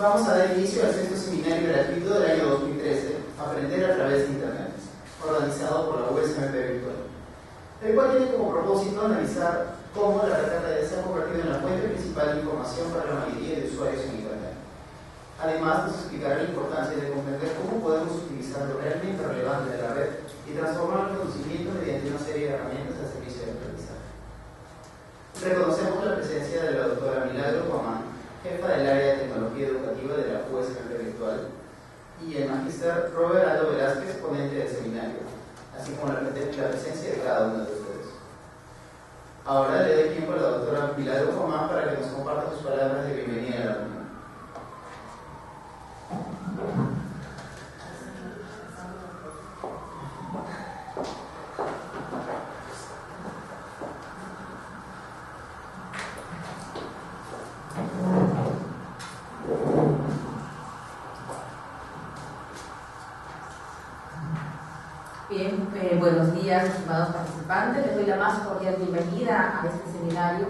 Vamos a dar inicio al sexto seminario gratuito del año 2013, Aprender a través de Internet, organizado por la USMP Virtual, el cual tiene como propósito analizar cómo la red RTD se ha convertido en la fuente principal de información para la mayoría de usuarios en Internet. Además, nos explicará la importancia de comprender cómo podemos utilizar lo realmente relevante de la red y transformar el conocimiento mediante una serie de herramientas al servicio del aprendizaje. Reconocemos la presencia de la doctora Milagro Guamán, jefa del área de tecnología educativa de la USMP Virtual, y el magíster Robert Aldo Velázquez, ponente del seminario, así como la presencia de cada uno de ustedes. Ahora le doy tiempo a la doctora Milagro Guamán para que nos comparta sus palabras de bienvenida a la reunión. Bien, buenos días, estimados participantes. Les doy la más cordial bienvenida a este seminario.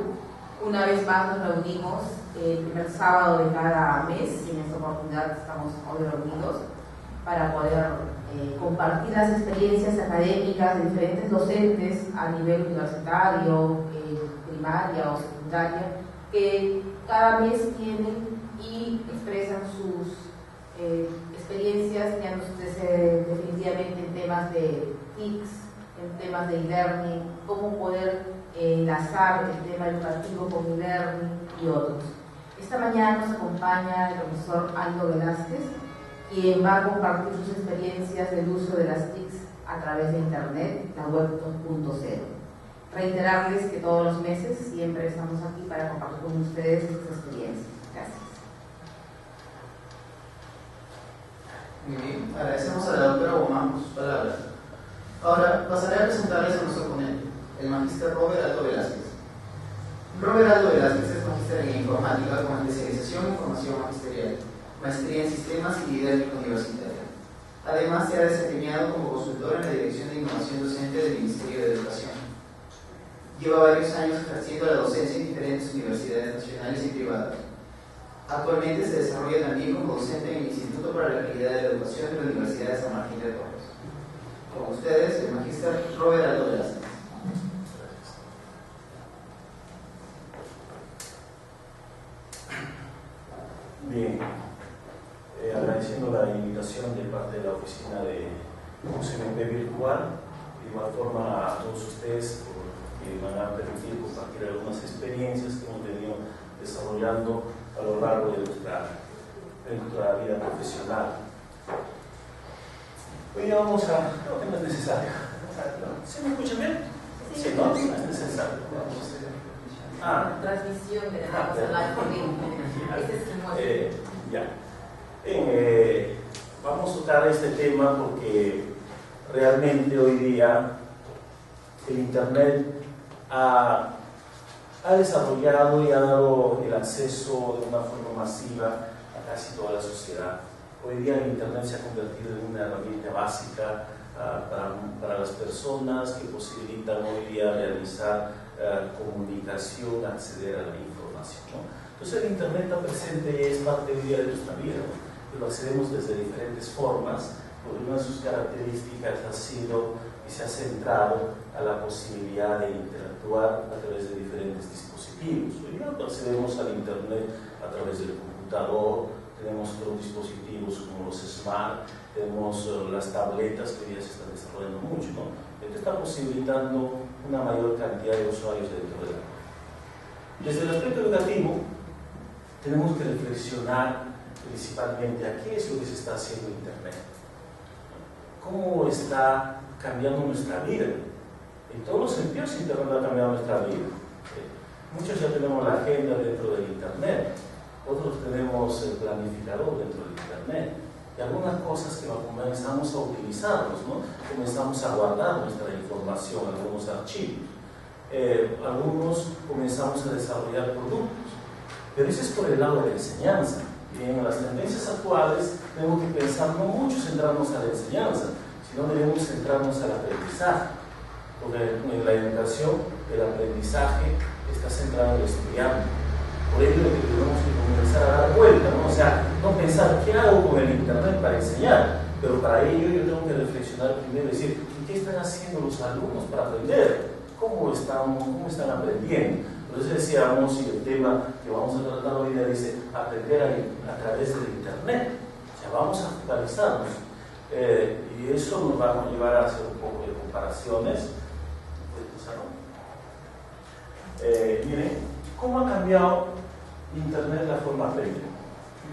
Una vez más nos reunimos el primer sábado de cada mes, y en esta oportunidad estamos hoy reunidos para poder compartir las experiencias académicas de diferentes docentes a nivel universitario, primaria o secundaria, que cada mes tienen y expresan sus experiencias, definitivamente en temas de TICs, en temas de e-learning, cómo poder enlazar el tema educativo con e-learning y otros. Esta mañana nos acompaña el profesor Aldo Velázquez, quien va a compartir sus experiencias del uso de las TICs a través de Internet, la web 2.0. Reiterarles que todos los meses siempre estamos aquí para compartir con ustedes estas experiencias. Gracias. Muy bien, agradecemos a la doctora Guamán por sus palabras. Ahora pasaré a presentarles a nuestro ponente, el magíster Robert Aldo Velázquez. Robert Aldo Velázquez es magíster en informática con especialización en formación magisterial, maestría en sistemas y didáctica universitaria. Además, se ha desempeñado como consultor en la Dirección de Innovación Docente del Ministerio de Educación. Lleva varios años ejerciendo la docencia en diferentes universidades nacionales y privadas. Actualmente se desarrolla también como docente en el Instituto para la Calidad de la Educación de la Universidad de San Martín de Porres. Con ustedes, el magíster Robert Aldo Velázquez. Bien, agradeciendo la invitación de parte de la oficina de USMP Virtual, de igual forma a todos ustedes que me van a permitir compartir algunas experiencias que hemos venido desarrollando a lo largo de nuestra vida profesional. Hoy ya vamos a... Creo que no es necesario. ¿Sí me escuchan bien? Sí, no es necesario. Transmisión de la corriente. Ya. Vamos a tocar este tema porque realmente hoy día el Internet ha desarrollado y ha dado el acceso de una forma masiva a casi toda la sociedad. Hoy día el Internet se ha convertido en una herramienta básica para las personas que posibilitan hoy día realizar comunicación, acceder a la información, ¿no? Entonces el Internet está presente y es parte hoy día de nuestra vida, ¿no? Y lo accedemos desde diferentes formas, porque una de sus características ha sido y se ha centrado a la posibilidad de interactuar a través de diferentes dispositivos. Hoy día accedemos al Internet a través del computador, tenemos otros dispositivos como los smart, tenemos las tabletas que hoy día se están desarrollando mucho, ¿no? Esto está posibilitando una mayor cantidad de usuarios dentro de la red. Desde el aspecto educativo, tenemos que reflexionar principalmente a qué es lo que se está haciendo en Internet, cómo está cambiando nuestra vida. En todos los sentidos Internet ha cambiado nuestra vida. Muchos ya tenemos la agenda dentro del Internet, otros tenemos el planificador dentro del Internet, y algunas cosas que comenzamos a utilizarlos, ¿no? Comenzamos a guardar nuestra información, algunos archivos, algunos comenzamos a desarrollar productos, pero eso es por el lado de la enseñanza. Y en las tendencias actuales tenemos que pensar no mucho centrarnos a la enseñanza, sino debemos centrarnos al aprendizaje, porque en la educación el aprendizaje está centrado en el estudiante. Por ello es que tenemos que comenzar a dar vuelta, ¿no? O sea, no pensar qué hago con el internet para enseñar, pero para ello yo tengo que reflexionar primero y decir, ¿qué están haciendo los alumnos para aprender? ¿Cómo están aprendiendo? Entonces decíamos, y el tema que vamos a tratar hoy día dice, aprender a través del internet. O sea, vamos a focalizarnos. Y eso nos va a llevar a hacer un poco de comparaciones. Miren, ¿cómo ha cambiado internet la forma de aprender?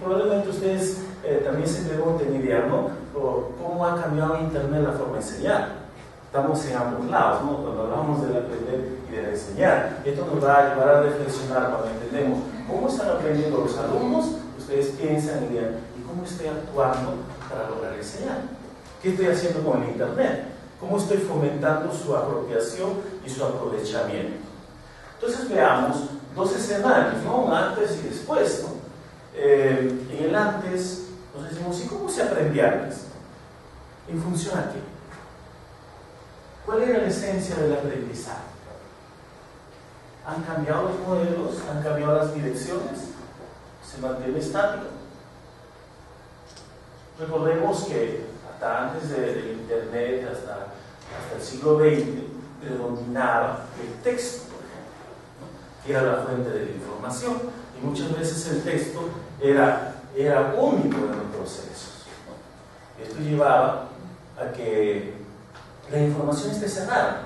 Probablemente ustedes también se pregunten, Miriam, ¿no? ¿Cómo ha cambiado internet la forma de enseñar? Estamos en ambos lados, ¿no? Cuando hablamos del aprender y del enseñar. Esto nos va a llevar a reflexionar cuando entendemos cómo están aprendiendo los alumnos. Ustedes piensan y digan, ¿y cómo estoy actuando para lograr enseñar? ¿Qué estoy haciendo con el internet? ¿Cómo estoy fomentando su apropiación y su aprovechamiento? Entonces veamos dos escenarios, ¿no? Un antes y después, ¿no? En el antes nos decimos, ¿y cómo se aprendía antes? ¿En función a qué? ¿Cuál era la esencia del aprendizaje? ¿Han cambiado los modelos? ¿Han cambiado las direcciones? ¿Se mantiene estático? Recordemos que hasta antes del internet, hasta el siglo XX, predominaba el texto, por ejemplo, ¿no? Que era la fuente de la información, y muchas veces el texto era único en los procesos, ¿no? Esto llevaba a que la información esté cerrada.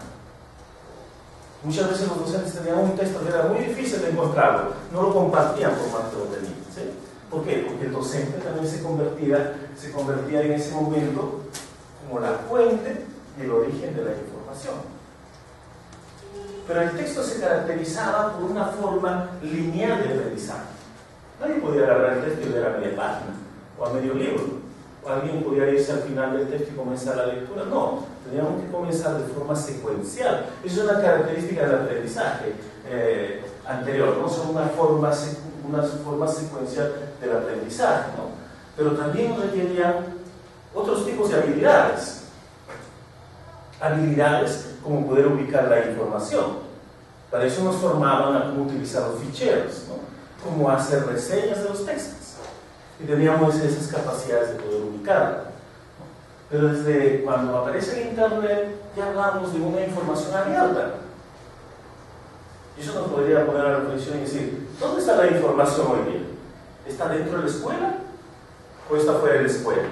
Muchas veces los docentes tenían un texto que era muy difícil de encontrarlo, no lo compartían por más que lo tenían, ¿sí? ¿Por qué? Porque el docente también se convertía en ese momento como la fuente y el origen de la información. Pero el texto se caracterizaba por una forma lineal de aprendizaje. Nadie podía agarrar el texto y leer a media página o a medio libro. O alguien podía irse al final del texto y comenzar la lectura. No, teníamos que comenzar de forma secuencial. Eso es una característica del aprendizaje anterior, ¿no? Son una forma secuencial del aprendizaje, ¿no? Pero también requerían otros tipos de habilidades. Habilidades como poder ubicar la información. Para eso nos formaban a cómo utilizar los ficheros, ¿no? Cómo hacer reseñas de los textos. Y teníamos esas capacidades de poder ubicarla, ¿no? Pero desde cuando aparece el internet ya hablamos de una información abierta. Y eso nos podría poner a reflexión y decir, ¿dónde está la información hoy día? ¿Está dentro de la escuela o está fuera de la escuela?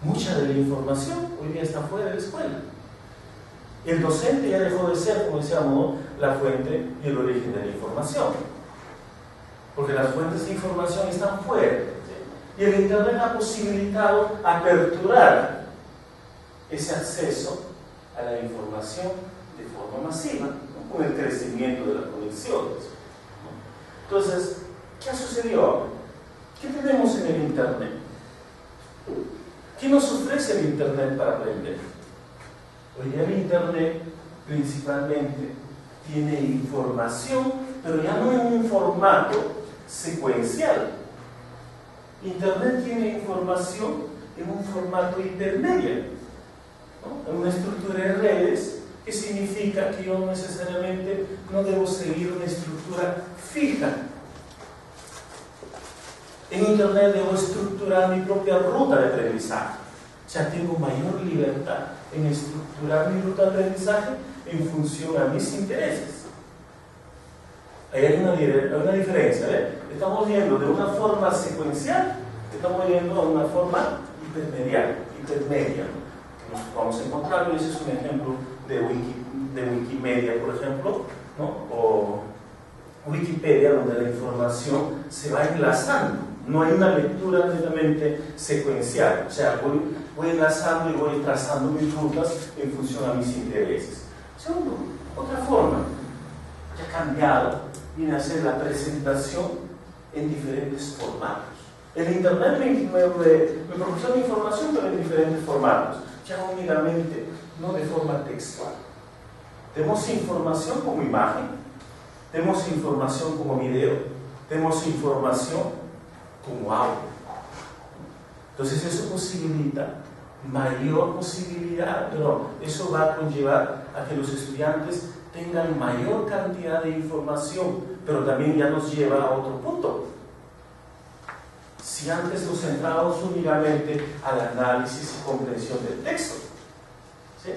Mucha de la información hoy día está fuera de la escuela. El docente ya dejó de ser, como decíamos, ¿no?, la fuente y el origen de la información. Porque las fuentes de información están fuera, ¿sí? Y el internet ha posibilitado aperturar ese acceso a la información de forma masiva, ¿no?, con el crecimiento de las conexiones, ¿no? Entonces, ¿qué ha sucedido ahora? ¿Qué tenemos en el internet? ¿Qué nos ofrece el internet para aprender? Hoy día el internet principalmente tiene información, pero ya no en un formato secuencial. Internet tiene información en un formato intermedio, ¿no? En una estructura de redes, que significa que yo necesariamente no debo seguir una estructura fija. En internet debo estructurar mi propia ruta de aprendizaje. O sea, tengo mayor libertad en estructurar mi ruta de aprendizaje en función a mis intereses. Ahí hay una diferencia, ¿eh? Estamos yendo de una forma secuencial, estamos yendo a una forma intermedia, ¿no? Nos vamos a encontrar, y ese es un ejemplo de Wikimedia, por ejemplo, ¿no? O Wikipedia, donde la información se va enlazando. No hay una lectura netamente secuencial, o sea, voy enlazando y voy trazando mis rutas en función a mis intereses. Segundo, otra forma que ha cambiado viene a ser la presentación en diferentes formatos. El internet me proporciona información, pero en diferentes formatos, ya únicamente, no de forma textual. Tenemos información como imagen, tenemos información como video, tenemos información como audio. Entonces eso posibilita mayor posibilidad, pero eso va a conllevar a que los estudiantes tengan mayor cantidad de información, pero también ya nos lleva a otro punto. Si antes nos centrábamos únicamente al análisis y comprensión del texto, ¿sí?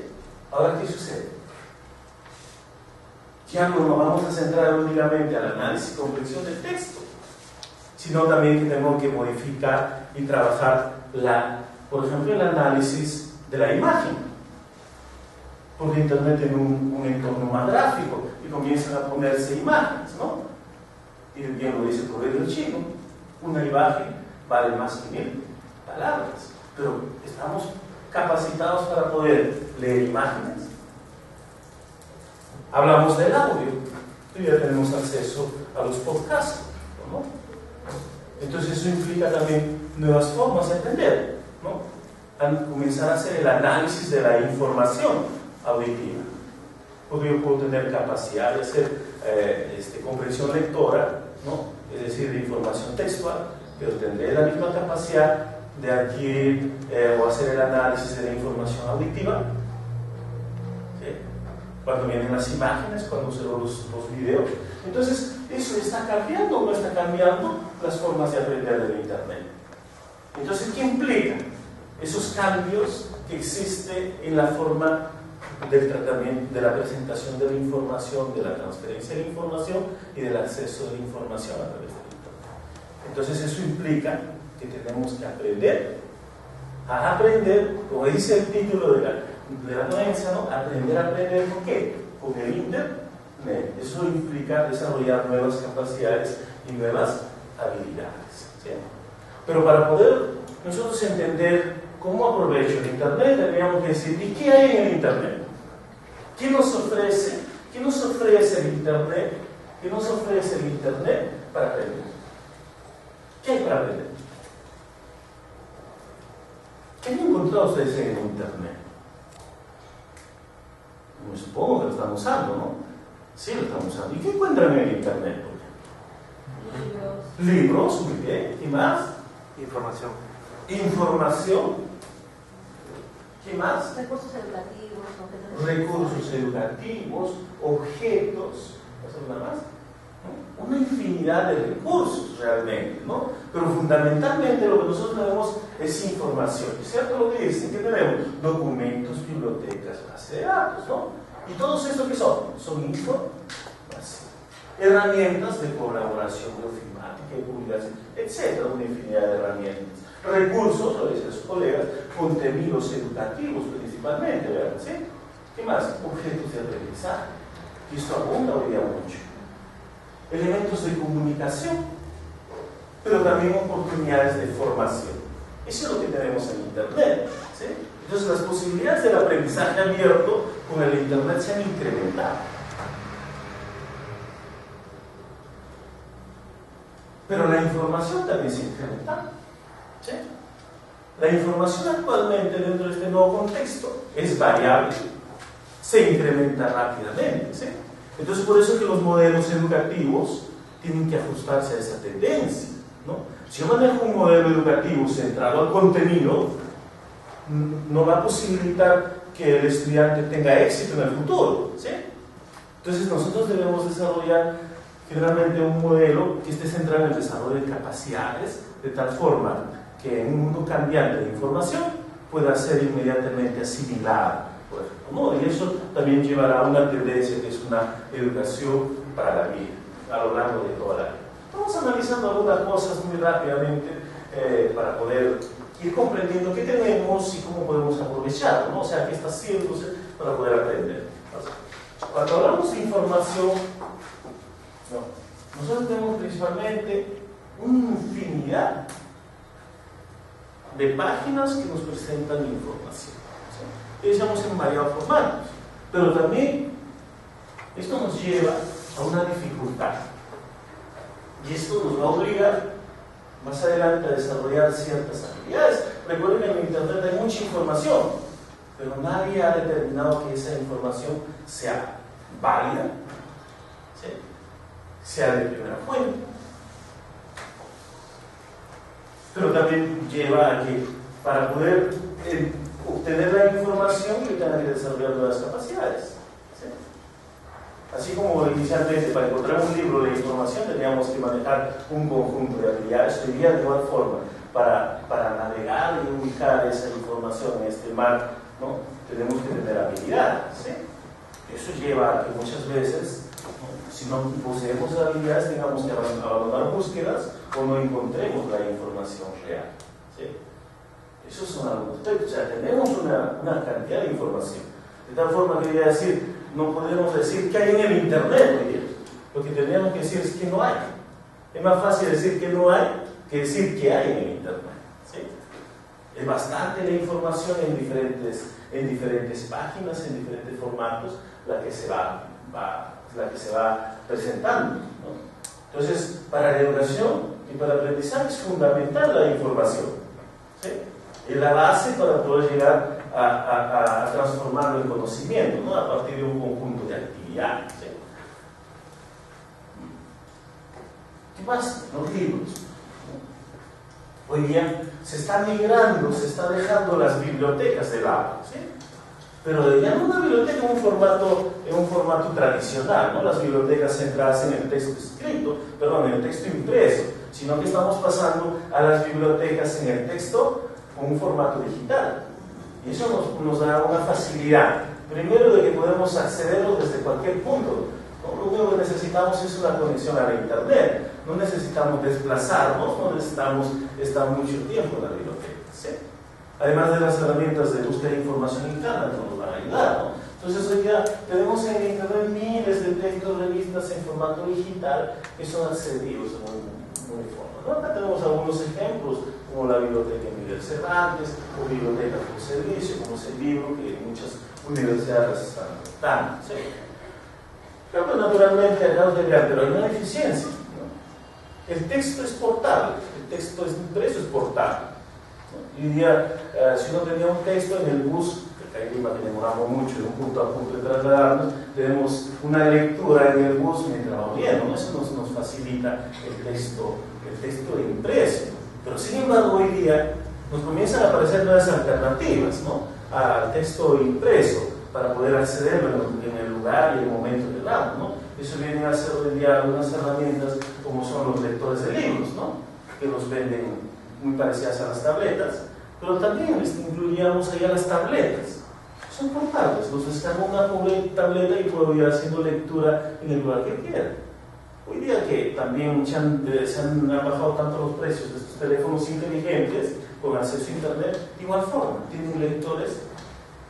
Ahora, ¿qué sucede? Ya no nos vamos a centrar únicamente al análisis y comprensión del texto, sino también que tenemos que modificar y trabajar, por ejemplo, el análisis de la imagen. Porque Internet tiene un entorno más gráfico y comienzan a ponerse imágenes, ¿no? Y bien lo dice el proverbio chino, una imagen vale más que 1000 palabras. Pero ¿estamos capacitados para poder leer imágenes? Hablamos del audio, y ya tenemos acceso a los podcasts, ¿no? Entonces eso implica también nuevas formas de aprender, ¿no? Al comenzar a hacer el análisis de la información auditiva, porque yo puedo tener capacidad de hacer comprensión lectora, ¿no? Es decir, de información textual, pero tendré la misma capacidad de adquirir o hacer el análisis de la información auditiva, ¿sí? Cuando vienen las imágenes, cuando uso los videos. Entonces, ¿eso está cambiando o no está cambiando las formas de aprender del Internet? Entonces, ¿qué implica esos cambios que existen en la forma del tratamiento, de la presentación de la información, de la transferencia de la información y del acceso de la información a través del Internet? Entonces eso implica que tenemos que aprender a aprender, como dice el título de la ponencia, ¿no? Aprender ¿con qué? Con el Internet. Eso implica desarrollar nuevas capacidades y nuevas habilidades, ¿sí? Pero para poder nosotros entender cómo aprovecho el Internet, tendríamos que decir, ¿y qué hay en el Internet? ¿Qué nos ofrece? ¿Qué nos ofrece el Internet? ¿Qué nos ofrece el Internet para aprender? ¿Qué hay para aprender? ¿Qué han encontrado ustedes en el Internet? Me supongo que lo están usando, ¿no? Sí, lo están usando. ¿Y qué encuentran en el Internet? Libros, muy bien. ¿Qué más? Información. ¿Qué más? Recursos educativos. Recursos educativos, objetos, nada más, ¿no? Una infinidad de recursos realmente, ¿no? Pero fundamentalmente lo que nosotros tenemos es información, ¿cierto? Lo que dicen que tenemos documentos, bibliotecas, base de datos, ¿no? ¿Y todos estos qué son? Son información, herramientas de colaboración bioinformática y publicación, etcétera, una infinidad de herramientas. Recursos, lo dicen sus colegas, contenidos educativos principalmente, ¿verdad? ¿Sí? ¿Qué más? Objetos de aprendizaje. Y esto abunda hoy día mucho. Elementos de comunicación, pero también oportunidades de formación. Eso es lo que tenemos en Internet, ¿sí? Entonces las posibilidades del aprendizaje abierto con el Internet se han incrementado. Pero la información también se ha incrementado, ¿sí? La información actualmente dentro de este nuevo contexto es variable, se incrementa rápidamente, ¿sí? Entonces por eso es que los modelos educativos tienen que ajustarse a esa tendencia, ¿no? Si yo manejo un modelo educativo centrado al contenido, no va a posibilitar que el estudiante tenga éxito en el futuro, ¿sí? Entonces nosotros debemos desarrollar generalmente un modelo que esté centrado en el desarrollo de capacidades, de tal forma que en un mundo cambiante de información pueda ser inmediatamente asimilada, por ejemplo, ¿no? Y eso también llevará a una tendencia que es una educación para la vida, a lo largo de toda la vida. Vamos analizando algunas cosas muy rápidamente para poder ir comprendiendo qué tenemos y cómo podemos aprovecharlo, ¿no? O sea, qué está haciéndose para poder aprender. Cuando hablamos de información, nosotros tenemos principalmente una infinidad de páginas que nos presentan información, ¿sí? Y decíamos en variados formatos, pero también esto nos lleva a una dificultad, y esto nos va a obligar más adelante a desarrollar ciertas habilidades. Recuerden que en Internet hay mucha información, pero nadie ha determinado que esa información sea válida, ¿sí? Sea de primera fuente. Pero también lleva a que para poder obtener la información yo tenga que desarrollar nuevas capacidades. como inicialmente para encontrar un libro de información teníamos que manejar un conjunto de habilidades, hoy día de igual forma, para navegar y ubicar esa información en este mar, ¿no? Tenemos que tener habilidades, ¿sí? Eso lleva a que muchas veces, ¿no? Si no poseemos habilidades, tengamos que abandonar búsquedas o no encontremos la información real, ¿sí? Esos son algunos aspectos. O sea, tenemos una cantidad de información. De tal forma que quería decir, no podemos decir qué hay en el Internet hoy día. Lo que tendríamos que decir es que no hay. Es más fácil decir que no hay que decir que hay en el Internet, ¿sí? Es bastante la información en diferentes páginas, en diferentes formatos, la que se va presentando, ¿no? Entonces, para la educación y para el aprendizaje es fundamental la información, ¿sí? Es la base para poder llegar a transformarlo en conocimiento, ¿no? A partir de un conjunto de actividades, ¿sí? ¿Qué más? Los libros. Hoy día se está migrando, se está dejando las bibliotecas de lado, ¿sí? Pero ya no una biblioteca en un formato tradicional, ¿no? Las bibliotecas centradas en el texto escrito, en el texto impreso, sino que estamos pasando a las bibliotecas en el texto con un formato digital. Y eso nos da una facilidad, primero de que podemos accederlo desde cualquier punto, ¿no? Lo único que necesitamos es una conexión a la internet, no necesitamos desplazarnos, no necesitamos estar mucho tiempo en la biblioteca, ¿sí? Además de las herramientas de búsqueda de información interna que nos van a ayudar, ¿no? Entonces hoy ya tenemos en internet miles de textos, revistas en formato digital que son accedidos en muy forma, ¿no? Acá tenemos algunos ejemplos, como la biblioteca Miguel Cervantes, o bibliotecas por servicio, como es el libro que muchas universidades están adoptando, ¿sí? Pero pues, naturalmente acá pero hay una deficiencia, ¿no? El texto es portable, el texto impreso es portable, ¿no? Hoy día, si uno tenía un texto en el bus, que acá en Lima que demoramos mucho de un punto a punto de trasladarnos, tenemos una lectura en el bus mientras vamos viendo, ¿no? Eso nos facilita el texto impreso. Pero sin embargo hoy día nos comienzan a aparecer nuevas alternativas, ¿no? Al texto impreso para poder accederlo en el lugar y el momento que damos, ¿no? Eso viene a ser hoy en día algunas herramientas como son los lectores de libros, ¿no? Que nos venden muy parecidas a las tabletas, pero también incluiríamos ahí a las tabletas. Son portables, los descargo una tableta y puedo ir haciendo lectura en el lugar que quiera. Hoy día que también se han bajado tanto los precios de estos teléfonos inteligentes con acceso a internet, de igual forma, tienen lectores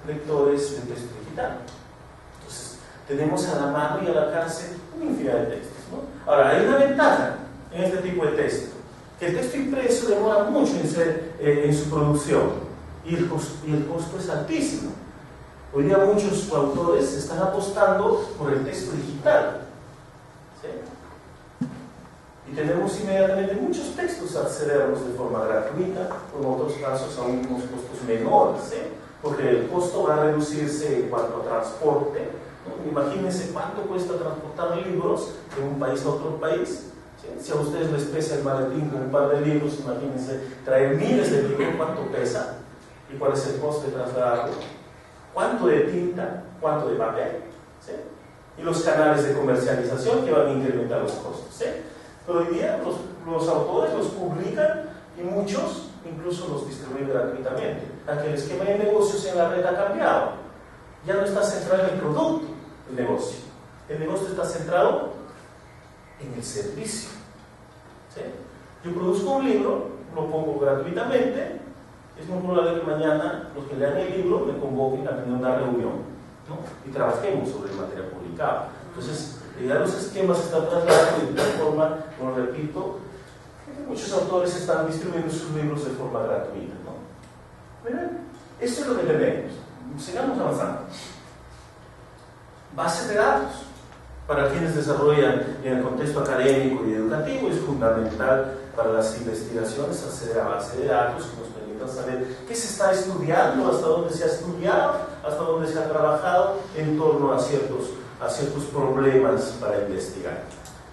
de texto digital. Entonces, tenemos a la mano y al alcance una infinidad de textos, ¿no? Ahora, hay una ventaja en este tipo de texto, que el texto impreso demora mucho en su producción y el costo es altísimo. Hoy día muchos autores están apostando por el texto digital, ¿sí? Y tenemos inmediatamente muchos textos a accederlos de forma gratuita, o en otros casos a unos costos menores, ¿sí? Porque el costo va a reducirse en cuanto a transporte, ¿no? Imagínense cuánto cuesta transportar libros de un país a otro país, ¿sí? Si a ustedes les pesa el maletín con un par de libros, imagínense traer miles de libros, cuánto pesa y cuál es el costo de trasladarlo, cuánto de tinta, cuánto de papel, ¿sí? Y los canales de comercialización que van a incrementar los costos, ¿sí? Pero hoy día los autores los publican y muchos incluso los distribuyen gratuitamente. Aunque el esquema de negocios en la red ha cambiado. Ya no está centrado en el producto, el negocio. El negocio está centrado en el servicio, ¿sí? Yo produzco un libro, lo pongo gratuitamente, es muy probable que mañana los que lean el libro me convoquen a tener una reunión, ¿no? Y trabajemos sobre el material publicado. Entonces, ya los esquemas están trasladados de tal forma, como repito, que muchos autores están distribuyendo sus libros de forma gratuita, ¿no? Miren, eso es lo que tenemos. Sigamos avanzando. Bases de datos. Para quienes desarrollan en el contexto académico y educativo, es fundamental para las investigaciones acceder a bases de datos que nos permitan saber qué se está estudiando, hasta dónde se ha estudiado, hasta dónde se ha trabajado en torno a ciertos problemas para investigar.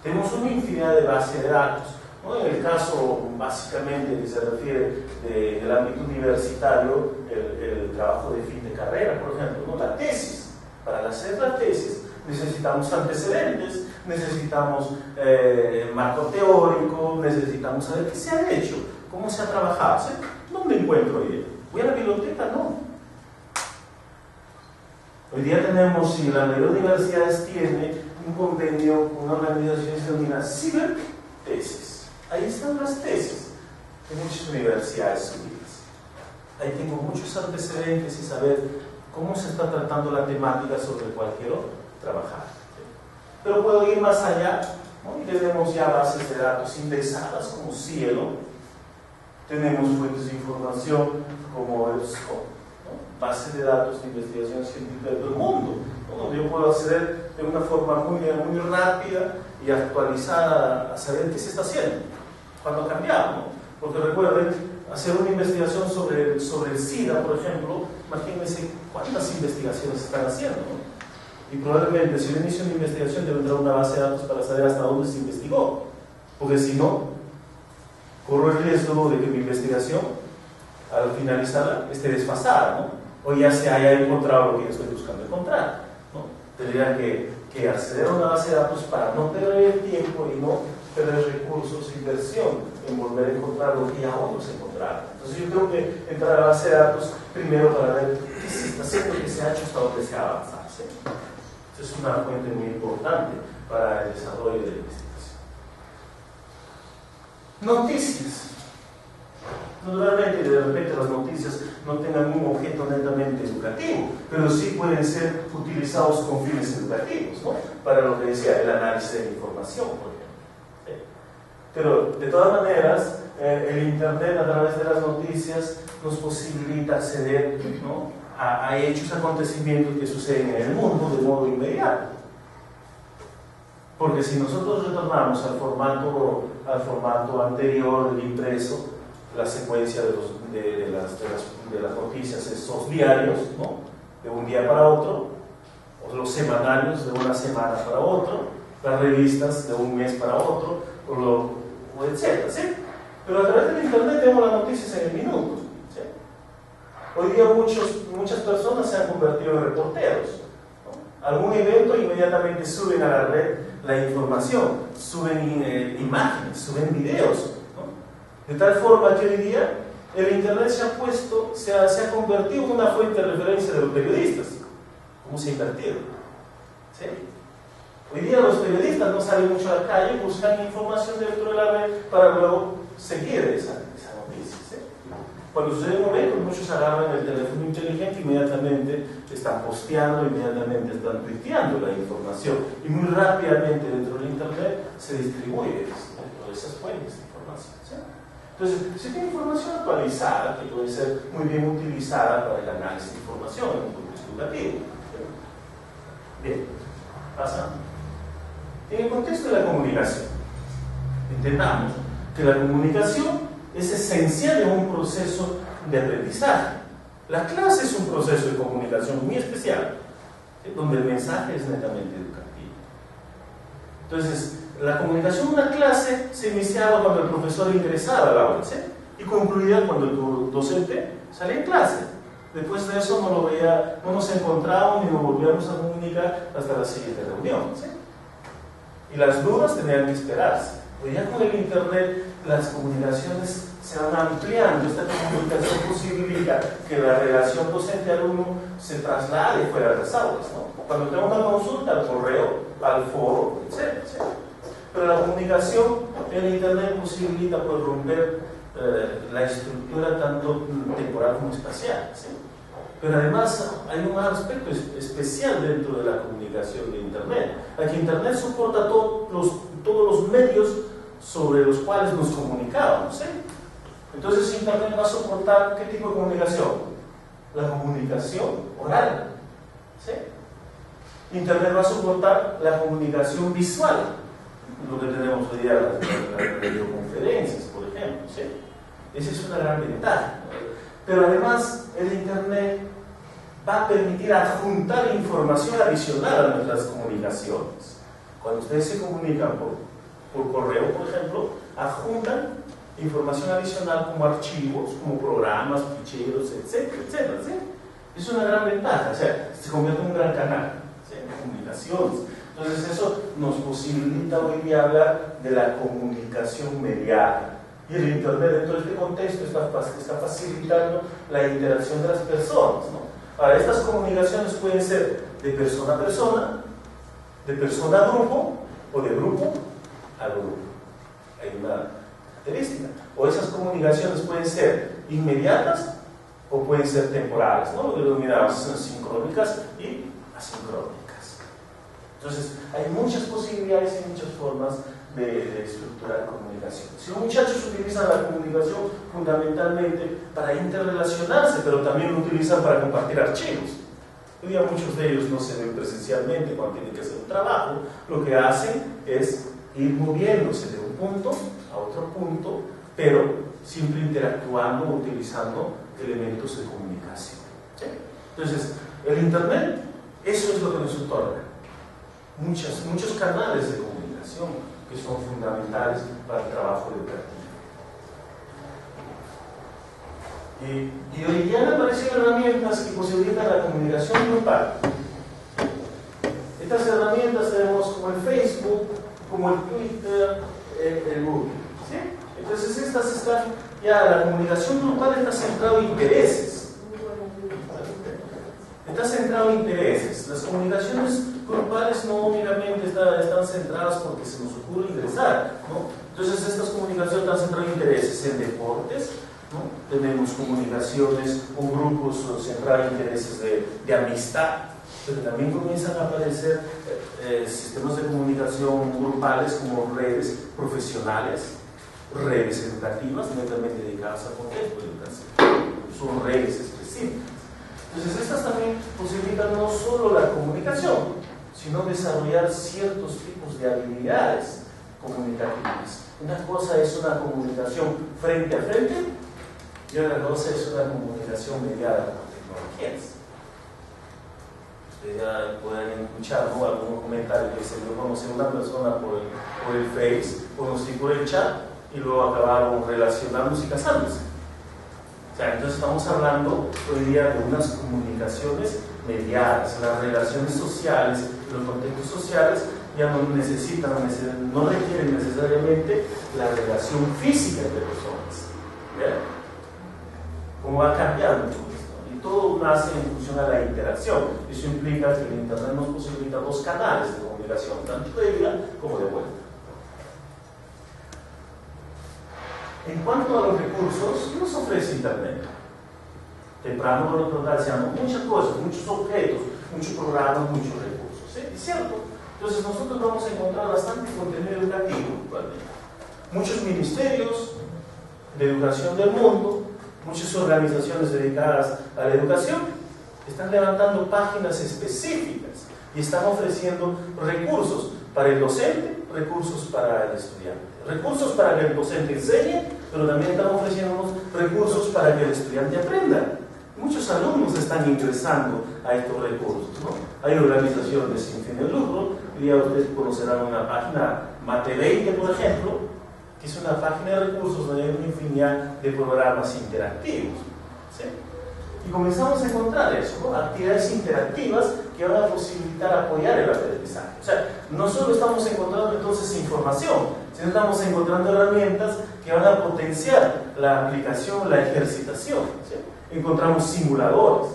Tenemos una infinidad de bases de datos, ¿no? En el caso básicamente que se refiere del ámbito universitario, el trabajo de fin de carrera, por ejemplo, ¿no? La tesis. Para hacer la tesis necesitamos antecedentes, necesitamos marco teórico, necesitamos saber qué se ha hecho, cómo se ha trabajado. ¿Sí? ¿Dónde encuentro hoy día? ¿Voy a la biblioteca? No. Hoy día tenemos, y la mayoría de universidades tiene un convenio con una organización que se denomina Cibertesis. Ahí están las tesis de muchas universidades subidas. Ahí tengo muchos antecedentes y saber cómo se está tratando la temática sobre la cual quiero trabajar. ¿Sí? Pero puedo ir más allá, ¿no? Y tenemos ya bases de datos indexadas como Cielo, tenemos fuentes de información como el SCOP, ¿no? Base de datos de investigación científica de todo el mundo, ¿no? Donde yo puedo acceder de una forma muy rápida y actualizada a saber qué se está haciendo, cuándo ha cambiado, ¿no? Porque recuerden, hacer una investigación sobre el SIDA, por ejemplo, imagínense cuántas investigaciones se están haciendo, ¿no? Y probablemente si yo inicio una investigación debo entrar a una base de datos para saber hasta dónde se investigó, porque si no, corro el riesgo de que mi investigación, al finalizarla, esté desfasada, ¿no? O ya se haya encontrado lo que yo estoy buscando encontrar, ¿no? Tendría que acceder a una base de datos para no perder el tiempo y no perder recursos, inversión en volver a encontrar lo que ya otros encontraron. Entonces yo tengo que entrar a la base de datos primero para ver qué se está haciendo, qué se ha hecho, hasta dónde se ha avanzado. ¿Sí? Esta es una fuente muy importante para el desarrollo de la investigación. Noticias. Naturalmente, de repente las noticias no tengan un objeto netamente educativo, pero sí pueden ser utilizados con fines educativos, ¿no? Para lo que decía, el análisis de la información, por ejemplo. ¿Sí? Pero, de todas maneras, el Internet a través de las noticias nos posibilita acceder, ¿no? a hechos, acontecimientos que suceden en el mundo de modo inmediato. Porque si nosotros retornamos al formato anterior del impreso, la secuencia de las noticias, esos diarios, ¿no? De un día para otro, o los semanarios de una semana para otro, las revistas de un mes para otro, o etcétera, ¿sí? Pero a través del Internet tenemos las noticias en el minuto, ¿sí? Hoy día muchas personas se han convertido en reporteros, ¿no? Algún evento inmediatamente suben a la red la información, suben imágenes, suben videos, de tal forma que hoy día el Internet se ha convertido en una fuente de referencia de los periodistas. ¿Cómo se ha invertido? ¿Sí? Hoy día los periodistas no salen mucho a la calle, buscan información dentro de la red para luego seguir esa noticia. ¿Sí? Cuando sucede un momento, muchos agarran el teléfono inteligente, inmediatamente están posteando, inmediatamente están tuiteando la información y muy rápidamente dentro del Internet se distribuye dentro de esas fuentes de información. ¿Sí? Entonces, si tiene información actualizada, que puede ser muy bien utilizada para el análisis de información en un contexto educativo. Bien, pasa. En el contexto de la comunicación, entendamos que la comunicación es esencial en un proceso de aprendizaje. La clase es un proceso de comunicación muy especial, donde el mensaje es netamente educativo. Entonces, la comunicación de una clase se iniciaba cuando el profesor ingresaba a la aula, ¿sí? Y concluía cuando el docente salía en clase. Después de eso no nos encontrábamos ni nos volvíamos a comunicar hasta la siguiente reunión, ¿sí? Y las dudas tenían que esperarse. Pero ya con el Internet las comunicaciones se van ampliando. Esta comunicación posibilita que la relación docente-alumno se traslade fuera de las aulas, ¿no? Cuando tengo una consulta, al correo, al foro, etc. Pero la comunicación en el Internet posibilita pues, romper la estructura tanto temporal como espacial, ¿sí? Pero además hay un aspecto especial dentro de la comunicación de Internet. Aquí Internet soporta todos los medios sobre los cuales nos comunicábamos, ¿sí? Entonces Internet va a soportar ¿qué tipo de comunicación? La comunicación oral, ¿sí? Internet va a soportar la comunicación visual, lo que tenemos hoy día, las videoconferencias, por ejemplo, ¿sí? Esa es una gran ventaja. Pero además el Internet va a permitir adjuntar información adicional a nuestras comunicaciones. Cuando ustedes se comunican por correo, por ejemplo, adjuntan información adicional como archivos, como programas, ficheros, etcétera, etcétera, ¿sí? Es una gran ventaja, o sea, se convierte en un gran canal, ¿sí? comunicaciones. Entonces eso nos posibilita hoy día hablar de la comunicación mediada. Y el Internet en todo este contexto está facilitando la interacción de las personas, ¿no? Ahora, estas comunicaciones pueden ser de persona a persona, de persona a grupo o de grupo a grupo. Hay una característica. O esas comunicaciones pueden ser inmediatas o pueden ser temporales, ¿no? Lo que denominamos sincrónicas y asincrónicas. Entonces, hay muchas posibilidades y muchas formas de estructurar comunicación. Si los muchachos utilizan la comunicación fundamentalmente para interrelacionarse, pero también lo utilizan para compartir archivos. Hoy día muchos de ellos no se ven presencialmente cuando tienen que hacer un trabajo. Lo que hacen es ir moviéndose de un punto a otro punto, pero siempre interactuando, utilizando elementos de comunicación. ¿Sí? Entonces, el Internet, eso es lo que nos otorga. Muchos canales de comunicación que son fundamentales para el trabajo educativo. Y hoy ya han aparecido herramientas que posibilitan la comunicación grupal. Estas herramientas tenemos como el Facebook, como el Twitter, el Google. ¿Sí? Entonces estas están, ya la comunicación grupal está centrada en intereses. Está centrado en intereses. Las comunicaciones grupales no únicamente están centradas porque se nos ocurre ingresar, ¿no? Entonces estas comunicaciones están centradas en intereses, en deportes, ¿no? Tenemos comunicaciones o grupos centrados en intereses de amistad, pero también comienzan a aparecer sistemas de comunicación grupales como redes profesionales, redes educativas, netamente dedicadas al contexto educativo, son redes específicas. Entonces estas también posibilitan no solo la comunicación, sino desarrollar ciertos tipos de habilidades comunicativas. Una cosa es una comunicación frente a frente y otra cosa es una comunicación mediada por tecnologías. Ustedes ya pueden escuchar, ¿no?, algunos comentarios que dicen: yo conocí a una persona por el Face, conocí por el chat y luego acabaron relacionándose y casándose. O sea, entonces estamos hablando hoy día de unas comunicaciones mediadas. Las relaciones sociales, los contextos sociales ya no requieren necesariamente la relación física entre personas. ¿Verdad? Como va a cambiar mucho esto. Y todo nace en función a la interacción. Eso implica que el Internet nos posibilita dos canales de comunicación, tanto de ida como de vuelta. En cuanto a los recursos, ¿qué nos ofrece Internet? Temprano lo decíamos muchas cosas, muchos objetos, muchos programas, muchos recursos. ¿Sí? ¿Es cierto? Entonces nosotros vamos a encontrar bastante contenido educativo actualmente. Muchos ministerios de educación del mundo, muchas organizaciones dedicadas a la educación, están levantando páginas específicas y están ofreciendo recursos para el docente, recursos para el estudiante. Recursos para que el docente enseñe, pero también están ofreciendo recursos para que el estudiante aprenda. Muchos alumnos están ingresando a estos recursos, ¿no? Hay organizaciones sin fin de lucro. Hoy día ustedes conocerán una página, Mate20, por ejemplo, que es una página de recursos donde hay una infinidad de programas interactivos. ¿Sí? Y comenzamos a encontrar eso, ¿no? Actividades interactivas que van a posibilitar apoyar el aprendizaje. O sea, no solo estamos encontrando entonces información, sino estamos encontrando herramientas que van a potenciar la aplicación, la ejercitación. ¿Sí? Encontramos simuladores.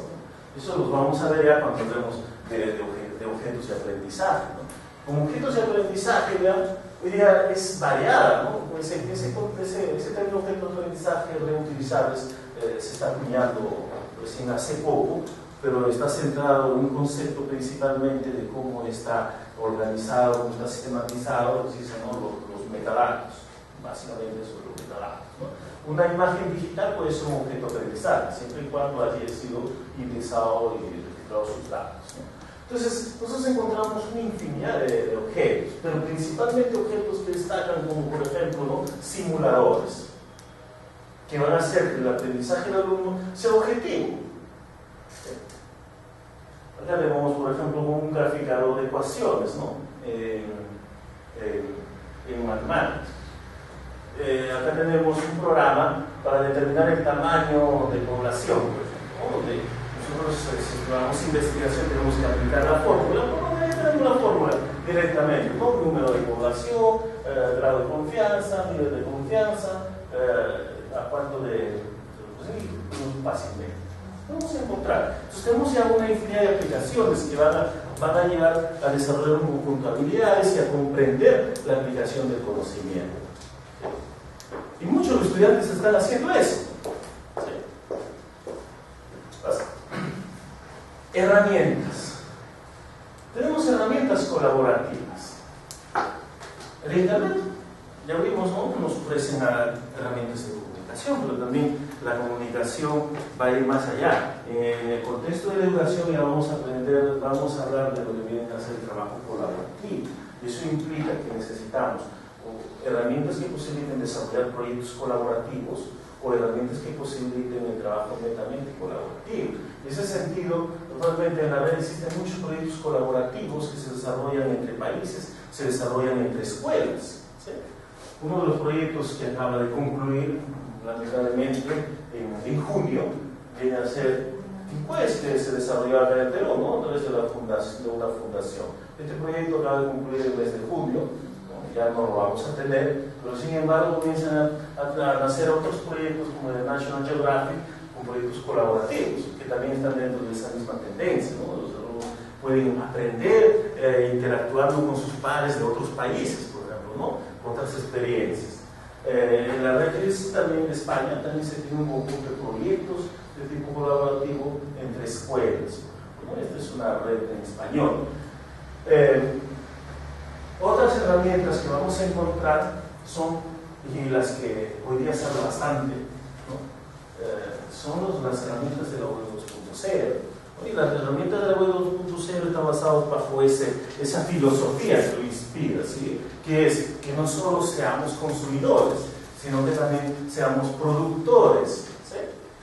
Eso los vamos a ver ya cuando hablemos de objetos de aprendizaje, ¿no? Como objetos de aprendizaje, vean, hoy día es variada, ¿no? Ese término objetos de aprendizaje reutilizables se está acuñando recién hace poco, pero está centrado en un concepto principalmente de cómo está organizado, cómo está sistematizado, pues dicen, ¿no?, los metadatos. Básicamente eso es los metadatos, ¿no? Una imagen digital puede ser un objeto de aprendizaje, siempre y cuando haya sido indexado y registrado sus datos, ¿no? Entonces, nosotros encontramos una infinidad de objetos, pero principalmente objetos que destacan como, por ejemplo, ¿no?, simuladores, que van a hacer que el aprendizaje del alumno sea objetivo. Acá tenemos, por ejemplo, un graficador de ecuaciones, ¿no?, en matemáticas. Acá tenemos un programa para determinar el tamaño de población, por ejemplo, ¿no?, donde nosotros, si llevamos investigación, tenemos que aplicar la fórmula, hacer alguna fórmula directamente, ¿no? Número de población, grado de confianza, nivel de confianza, a cuánto de fácilmente. Vamos a encontrar. Entonces tenemos ya una infinidad de aplicaciones que van a llevar a desarrollar un conjunto de habilidades y a comprender la aplicación del conocimiento. Y muchos de los estudiantes están haciendo eso. Herramientas. Tenemos herramientas colaborativas. El Internet, ya vimos, ¿no? Nos ofrecen herramientas de comunicación, pero también la comunicación va a ir más allá. En el contexto de la educación ya vamos a hablar de lo que viene a ser el trabajo colaborativo. Eso implica que necesitamos herramientas que posibiliten desarrollar proyectos colaborativos o herramientas que posibiliten el trabajo netamente colaborativo. En ese sentido, normalmente en la red existen muchos proyectos colaborativos que se desarrollan entre países, se desarrollan entre escuelas, ¿sí? Uno de los proyectos que acaba de concluir, lamentablemente, en junio, viene a ser pues, que se desarrolló acá en Perú, ¿no? A través de una fundación. Este proyecto acaba de concluir el mes de junio, ¿no? Ya no lo vamos a tener, pero sin embargo comienzan a nacer otros proyectos como el National Geographic, con proyectos colaborativos, que también están dentro de esa misma tendencia, ¿no? Los alumnos pueden aprender interactuando con sus pares de otros países, por ejemplo, ¿no? Otras experiencias. En la red CRIS también en España también se tiene un conjunto de proyectos de tipo colaborativo entre escuelas, ¿no? Esta es una red en español. Otras herramientas que vamos a encontrar son, y las que hoy día se habla bastante, ¿no? Son las herramientas de la web 2.0. Y las herramientas de la web 2.0 están basadas bajo esa filosofía que lo inspira, ¿sí? Que es que no solo seamos consumidores, sino que también seamos productores, ¿sí?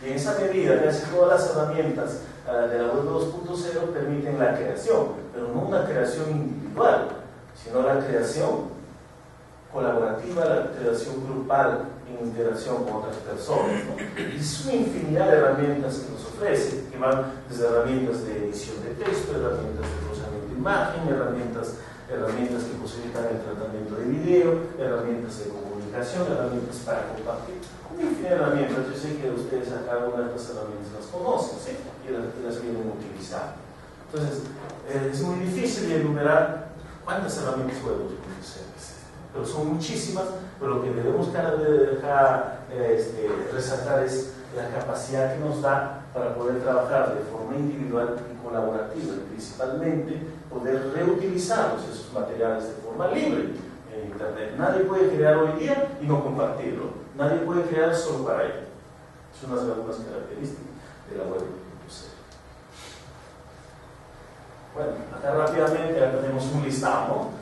Y en esa medida, casi todas las herramientas de la web 2.0 permiten la creación, pero no una creación individual, sino la creación colaborativa, la creación grupal en interacción con otras personas, ¿no? Es una infinidad de herramientas que nos ofrece, que van desde herramientas de edición de texto, herramientas de procesamiento de imagen, herramientas que posibilitan el tratamiento de video, herramientas de comunicación, herramientas para compartir, una infinidad de herramientas. Yo sé que ustedes acá algunas de estas herramientas las conocen, ¿sí? Y las vienen utilizando. Entonces, es muy difícil enumerar cuántas herramientas podemos conocer, pero son muchísimas, pero lo que debemos resaltar es la capacidad que nos da para poder trabajar de forma individual y colaborativa, y principalmente poder reutilizarlos esos materiales de forma libre en Internet. Nadie puede crear hoy día y no compartirlo, nadie puede crear solo para ello. Son unas algunas características de la web 2.0. Bueno, acá rápidamente ya tenemos un listado, ¿no?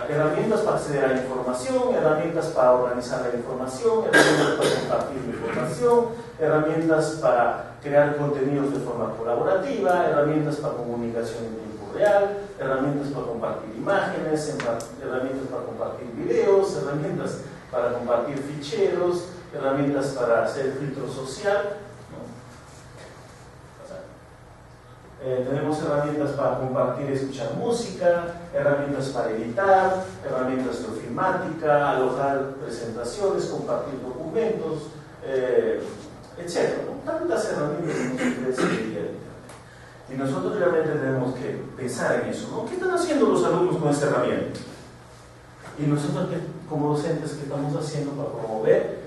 Herramientas para acceder a la información, herramientas para organizar la información, herramientas para compartir la información, herramientas para crear contenidos de forma colaborativa, herramientas para comunicación en tiempo real, herramientas para compartir imágenes, herramientas para compartir videos, herramientas para compartir ficheros, herramientas para hacer filtro social, ¿no? Tenemos herramientas para compartir y escuchar música, herramientas para editar, herramientas de ofimática, alojar presentaciones, compartir documentos, etc. Tantas herramientas que nos ofrece el día. Y nosotros realmente tenemos que pensar en eso, ¿no? ¿Qué están haciendo los alumnos con esta herramienta? Y nosotros como docentes, ¿qué estamos haciendo para promover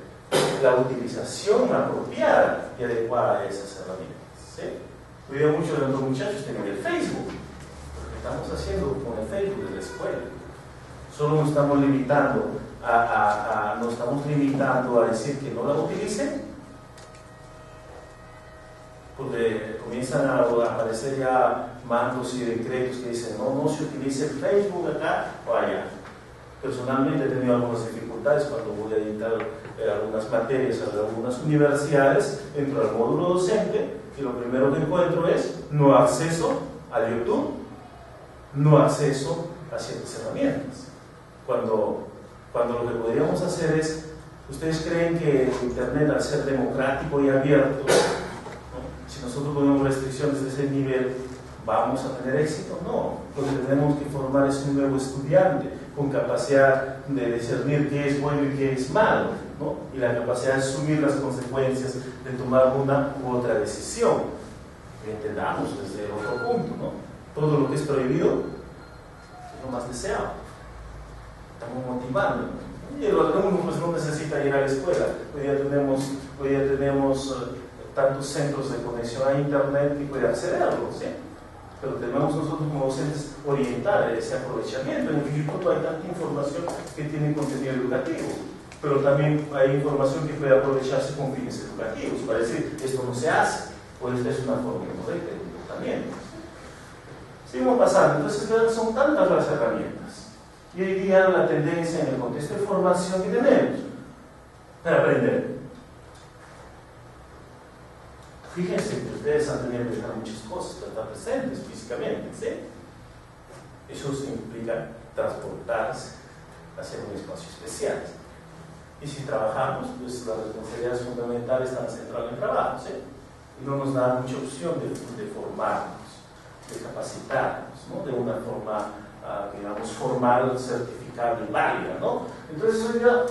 la utilización apropiada y adecuada de esas herramientas? ¿Sí? Hoy día muchos de los muchachos tienen el Facebook. ¿Qué estamos haciendo con el Facebook de la escuela? Solo nos estamos limitando a decir que no la utilicen, porque comienzan a aparecer ya mandos y decretos que dicen no se utilice el Facebook acá o allá. Personalmente he tenido algunas dificultades cuando voy a editar algunas materias en algunas universidades, entro al módulo docente y lo primero que encuentro es no acceso a YouTube, no acceso a ciertas herramientas. Cuando lo que podríamos hacer es, ¿ustedes creen que Internet, al ser democrático y abierto, ¿no? Si nosotros ponemos restricciones de ese nivel, ¿vamos a tener éxito? No. Lo que tenemos que formar es un nuevo estudiante con capacidad de discernir qué es bueno y qué es malo, ¿no? Y la capacidad de asumir las consecuencias de tomar una u otra decisión. Que entendamos desde otro punto, ¿no? Todo lo que es prohibido es lo más deseado. Estamos motivando. Y el alumno pues no necesita ir a la escuela. Hoy día tenemos tantos centros de conexión a internet que puede accederlo, ¿sí? Pero tenemos nosotros como docentes orientar ese aprovechamiento. En YouTube hay tanta información que tiene contenido educativo, pero también hay información que puede aprovecharse con fines educativos, para decir, esto no se hace, o esta es una forma correcta de comportamiento. Seguimos pasando, entonces son tantas las herramientas. Y hoy día la tendencia en el contexto de formación que tenemos para aprender. Fíjense que ustedes han tenido que dejar muchas cosas para estar presentes físicamente, ¿sí? Eso implica transportarse hacia un espacio especial. Y si trabajamos, pues las responsabilidades fundamentales están centradas en el trabajo, ¿sí? Y no nos da mucha opción de formarnos, de capacitarnos, ¿no? De una forma, digamos, formal, certificable y válida, ¿no? Entonces hoy día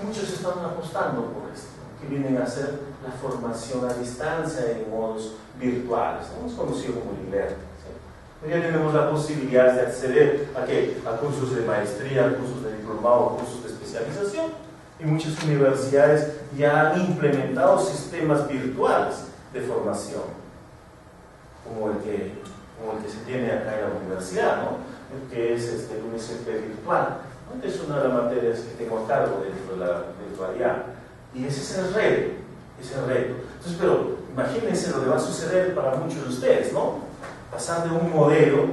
muchos están apostando por esto, que vienen a hacer la formación a distancia en modos virtuales, ¿no? Es conocido como e-learning, ¿sí? Hoy día tenemos la posibilidad de acceder a cursos de maestría, a cursos de diplomado, a cursos de especialización, y muchas universidades ya han implementado sistemas virtuales de formación, como el que se tiene acá en la universidad, ¿no? Que es el UNSP virtual, ¿no? Que es una de las materias que tengo a cargo dentro de la virtualidad. Y ese es el reto, Entonces, pero imagínense lo que va a suceder para muchos de ustedes, ¿no? Pasar de un modelo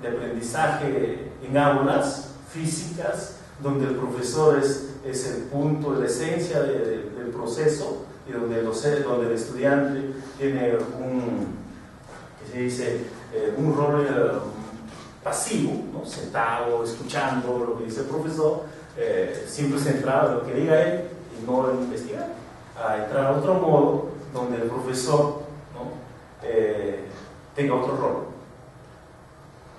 de aprendizaje en aulas físicas, donde el profesor es el punto, la esencia del proceso, y donde el estudiante tiene un rol pasivo, ¿no? Sentado, escuchando lo que dice el profesor, siempre centrado en lo que diga él y no en investigar, a entrar a otro modo donde el profesor, ¿no? Tenga otro rol.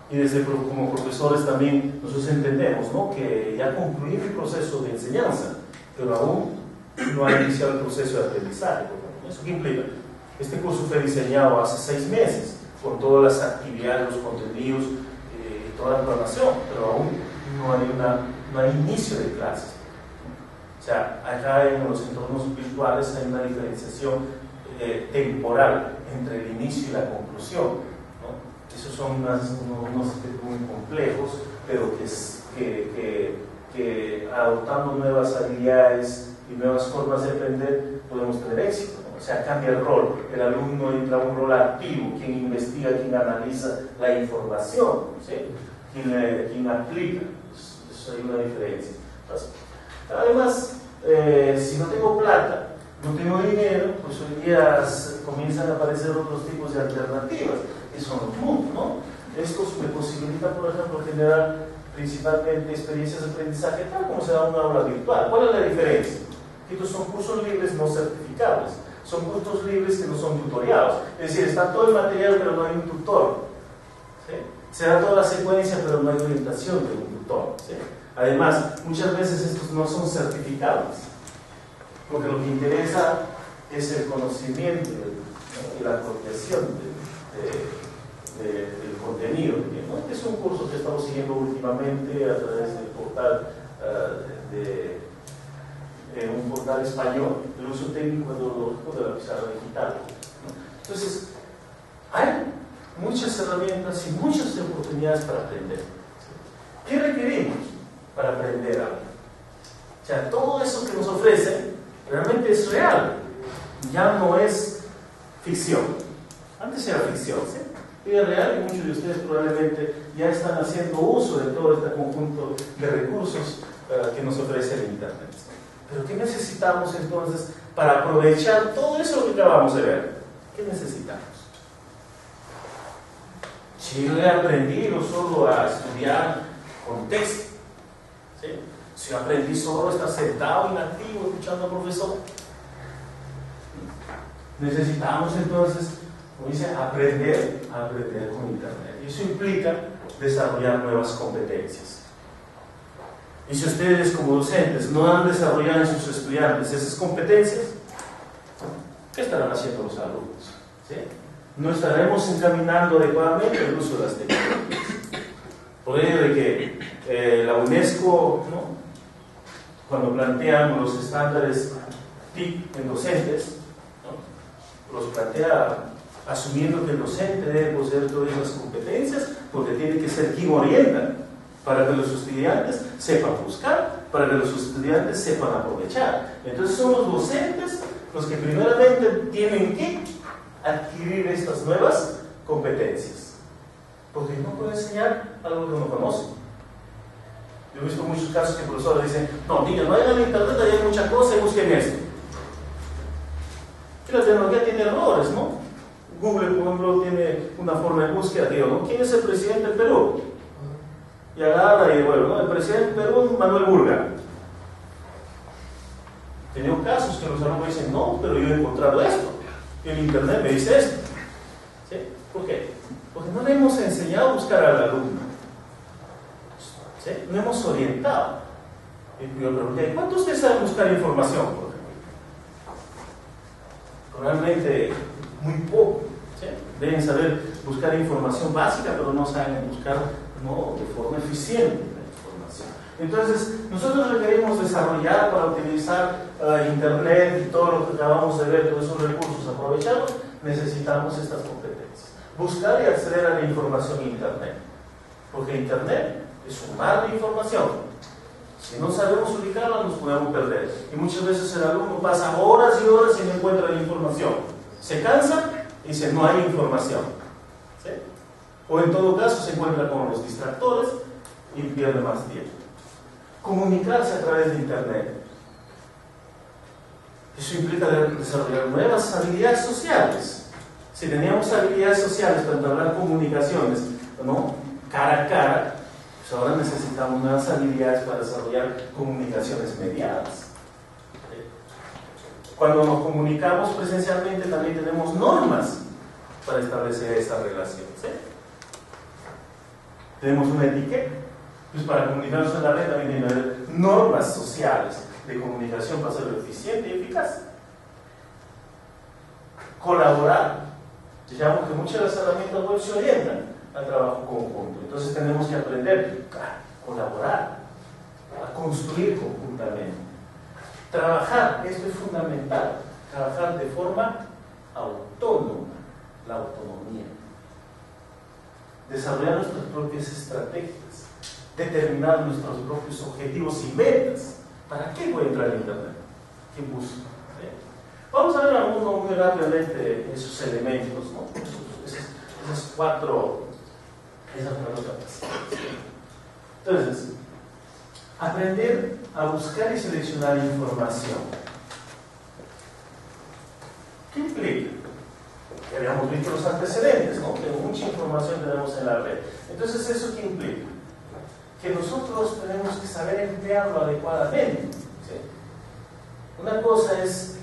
Y como profesores también nosotros entendemos, ¿no? Que ya concluí mi proceso de enseñanza, pero aún no ha iniciado el proceso de aprendizaje. ¿Eso qué implica? Este curso fue diseñado hace 6 meses, con todas las actividades, los contenidos, toda la programación, pero aún no hay inicio de clases. O sea, acá en los entornos virtuales hay una diferenciación temporal entre el inicio y la conclusión, ¿no? Esos son unos aspectos muy complejos, pero que adoptando nuevas habilidades y nuevas formas de aprender podemos tener éxito, ¿no? O sea, cambia el rol, el alumno entra a un rol activo, quien investiga, quien analiza la información, ¿sí? Quien aplica. Eso hay una diferencia. Entonces, además, si no tengo plata, no tengo dinero, pues hoy día comienzan a aparecer otros tipos de alternativas, que son los MOOC, ¿no? Estos me posibilitan, por ejemplo, generar principalmente experiencias de aprendizaje tal como se da en una aula virtual. ¿Cuál es la diferencia? Que estos son cursos libres no certificables, son cursos libres que no son tutoriados, es decir, está todo el material pero no hay un tutor, ¿sí? Se da toda la secuencia pero no hay orientación de un tutor, ¿sí? Además, muchas veces estos no son certificables, porque lo que interesa es el conocimiento y la apropiación del contenido, ¿no? Es un curso que estamos siguiendo últimamente a través del portal un portal español, el uso técnico de la pizarra digital, ¿no? Entonces, hay muchas herramientas y muchas oportunidades para aprender. ¿Qué requerimos para aprender algo? O sea, todo eso que nos ofrecen realmente es real, ya no es ficción. Antes era ficción, ¿sí? Hoy es real y muchos de ustedes probablemente ya están haciendo uso de todo este conjunto de recursos que nos ofrece el Internet. Pero ¿qué necesitamos entonces para aprovechar todo eso que acabamos de ver? ¿Qué necesitamos? Si yo he aprendido solo a estudiar con texto, ¿sí? Si yo aprendí solo a estar sentado, inactivo, escuchando al profesor, necesitamos entonces como dice, aprender con Internet. Y eso implica desarrollar nuevas competencias. Y si ustedes como docentes no han desarrollado en sus estudiantes esas competencias, ¿qué estarán haciendo los alumnos? ¿Sí? No estaremos encaminando adecuadamente el uso de las tecnologías. Por ello de que la UNESCO, ¿no?, cuando plantean los estándares TIC en docentes, ¿no?, los plantea asumiendo que el docente debe poseer todas esas competencias, porque tiene que ser quien orienta, para que los estudiantes sepan buscar, para que los estudiantes sepan aprovechar. Entonces son los docentes los que primeramente tienen que adquirir estas nuevas competencias, porque no puede enseñar algo que no conoce. Yo he visto muchos casos que profesores dicen: no, niños, vayan al internet, ahí hay muchas cosas y busquen esto. Y la tecnología tiene errores, ¿no? Google, por ejemplo, tiene una forma de búsqueda, digo, ¿no?, ¿quién es el presidente del Perú? Y agarra y bueno, ¿no?, el presidente del Perú es Manuel Burga. He tenido casos que los alumnos dicen: no, pero yo he encontrado esto, y en internet me dice esto. ¿Sí? ¿Por qué? Porque no le hemos enseñado a buscar al alumno. ¿Sí? No hemos orientado. Y yo pregunté: ¿cuántos de ustedes saben buscar información? Realmente muy poco. ¿Sí? Deben saber buscar información básica, pero no saben buscar, no, de forma eficiente la información. Entonces, nosotros requerimos desarrollar para utilizar internet y todo lo que acabamos de ver, todos esos recursos, aprovecharlos. Necesitamos estas competencias. Buscar y acceder a la información en internet, porque internet es un mar de información. Si no sabemos ubicarla, nos podemos perder. Y muchas veces el alumno pasa horas y horas y no encuentra la información. Se cansa y dice: no hay información. ¿Sí? O en todo caso se encuentra con los distractores y pierde más tiempo. Comunicarse a través de internet. Eso implica desarrollar nuevas habilidades sociales. Si teníamos habilidades sociales para entablar comunicaciones, ¿no?, cara a cara, pues ahora necesitamos nuevas habilidades para desarrollar comunicaciones mediadas. Cuando nos comunicamos presencialmente también tenemos normas para establecer esta relación. ¿Sí? Tenemos una etiqueta. Pues para comunicarnos en la red también tiene que haber normas sociales de comunicación para ser eficiente y eficaz. Colaborar. Digamos que muchas de las herramientas web se orientan al trabajo conjunto. Entonces tenemos que aprender a colaborar, a construir conjuntamente. Trabajar, esto es fundamental, trabajar de forma autónoma, la autonomía. Desarrollar nuestras propias estrategias, determinar nuestros propios objetivos y metas. ¿Para qué voy a entrar en internet? ¿Qué busco? ¿Sí? Vamos a ver algunos muy rápidamente esos elementos, ¿no? Esas cuatro capacidades. Entonces, aprender a buscar y seleccionar información. ¿Qué implica? Que habíamos visto los antecedentes, ¿no? Que mucha información tenemos en la red. Entonces, ¿eso qué implica? Que nosotros tenemos que saber emplearlo adecuadamente. ¿Sí? Una cosa es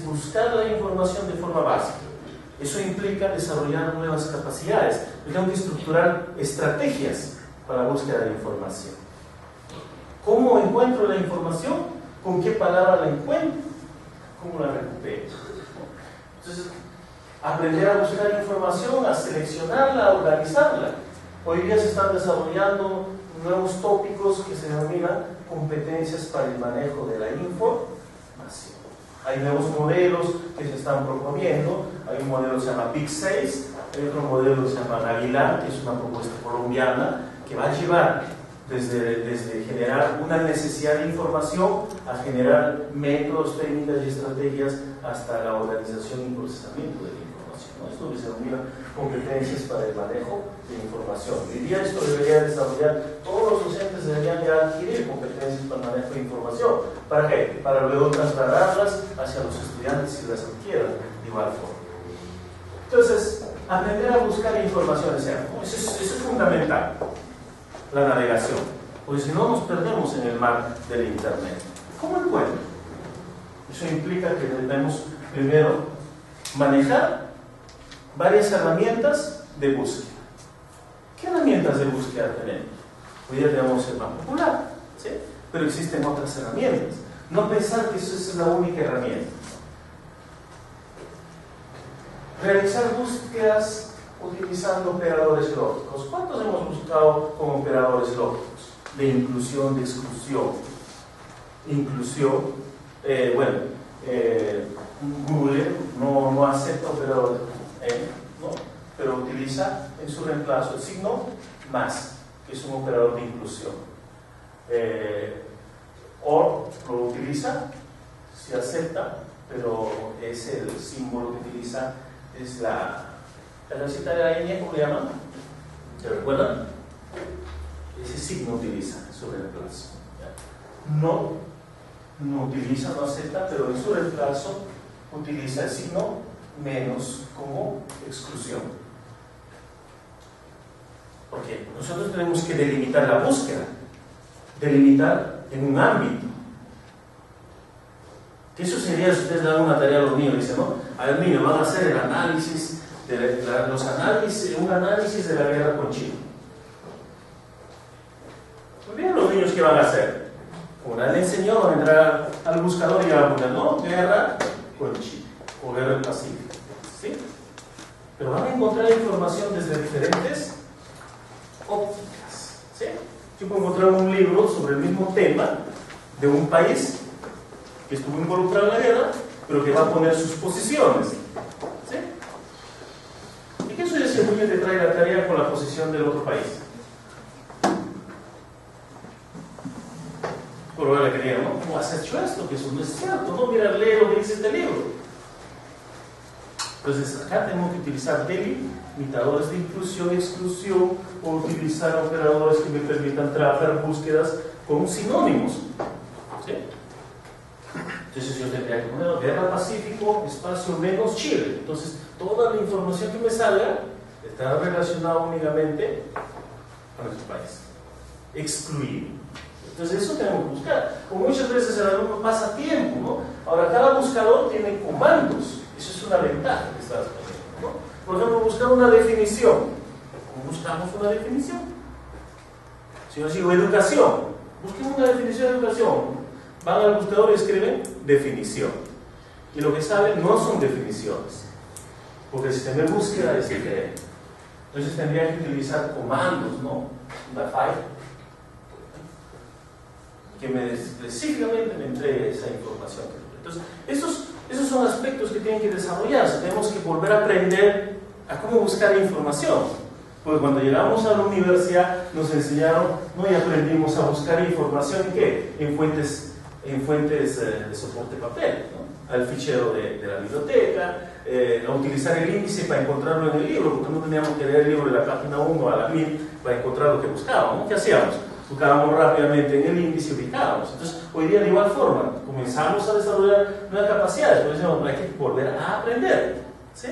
buscar la información de forma básica. Eso implica desarrollar nuevas capacidades. Tengo que estructurar estrategias para la búsqueda de información. ¿Cómo encuentro la información? ¿Con qué palabra la encuentro? ¿Cómo la recupero? Entonces, aprender a buscar información, a seleccionarla, a organizarla. Hoy día se están desarrollando nuevos tópicos que se denominan competencias para el manejo de la información. Hay nuevos modelos que se están proponiendo. Hay un modelo que se llama Big 6, hay otro modelo que se llama Navilar, que es una propuesta colombiana que va a llevar desde generar una necesidad de información a generar métodos, técnicas y estrategias hasta la organización y procesamiento de la información, ¿no? Esto que se denomina competencias para el manejo de información. Hoy día esto debería desarrollar, todos los docentes deberían ya adquirir competencias para el manejo de información. ¿Para qué? Para luego trasladarlas hacia los estudiantes si las adquieran de igual forma. Entonces, aprender a buscar información, eso es fundamental. La navegación, porque si no nos perdemos en el mar del internet. ¿Cómo encuentro? Eso implica que debemos primero manejar varias herramientas de búsqueda. ¿Qué herramientas de búsqueda tenemos? Hoy día tenemos el más popular, ¿sí? Pero existen otras herramientas. No pensar que eso es la única herramienta. Realizar búsquedas utilizando operadores lógicos. ¿Cuántos hemos buscado con operadores lógicos? De inclusión, de exclusión. Inclusión, Google no acepta operadores, ¿no? Pero utiliza en su reemplazo el signo más, que es un operador de inclusión. OR lo utiliza, se acepta, pero es el símbolo que utiliza, es la receta de la ñ, ¿cómo le llaman? ¿Se recuerdan? Ese signo utiliza en su reemplazo. No utiliza, no acepta, pero en su reemplazo utiliza el signo menos como exclusión. Porque nosotros tenemos que delimitar la búsqueda, delimitar en un ámbito. Que eso sería, si ustedes dan una tarea a los niños, dicen, ¿no? A ver, niños, van a hacer el análisis, un análisis de la guerra con Chile. Muy bien, los niños, ¿qué van a hacer? Como nadie le enseñó, van a entrar al buscador y van a poner, ¿no? Guerra con Chile, o guerra del Pacífico, ¿sí? Pero van a encontrar información desde diferentes ópticas, ¿sí? Yo puedo encontrar un libro sobre el mismo tema de un país que estuvo involucrado en la guerra, pero que va a poner sus posiciones, ¿sí? ¿Y qué sucede si el niño te trae la tarea con la posición del otro país? Por lo que digan, ¿no? ¿Cómo has hecho esto? Que eso no es cierto, ¿no? Mira, lee lo que dice este libro. Entonces, acá tenemos que utilizar delimitadores de inclusión y exclusión, o utilizar operadores que me permitan trabajar búsquedas con sinónimos, ¿sí? Entonces yo tendría que poner guerra Pacífico, espacio menos Chile. Entonces, toda la información que me salga está relacionada únicamente con nuestro país. Excluir. Entonces, eso tenemos que buscar. Como muchas veces el alumno pasa tiempo, ¿no? Ahora, cada buscador tiene comandos. Eso es una ventaja que estás poniendo, ¿no? Por ejemplo, buscar una definición. ¿Cómo buscamos una definición? Si yo digo educación, busquen una definición de educación. Van al buscador y escriben definición. Y lo que sale no son definiciones, porque el sistema de búsqueda es diferente. Entonces tendrían que utilizar comandos, ¿no? Una file que específicamente me entregue esa información. Entonces, esos son aspectos que tienen que desarrollarse. Tenemos que volver a aprender a cómo buscar información. Porque cuando llegamos a la universidad nos enseñaron, ¿no? Y aprendimos a buscar información ¿en qué? En fuentes de soporte papel, ¿no? Al fichero de la biblioteca, a utilizar el índice para encontrarlo en el libro, porque no teníamos que leer el libro de la página 1 a la 1000 para encontrar lo que buscábamos, ¿no? ¿Qué hacíamos? Buscábamos rápidamente en el índice y ubicábamos. Entonces, hoy día de igual forma, comenzamos a desarrollar nuevas capacidades, por eso hay que volver a aprender, ¿sí?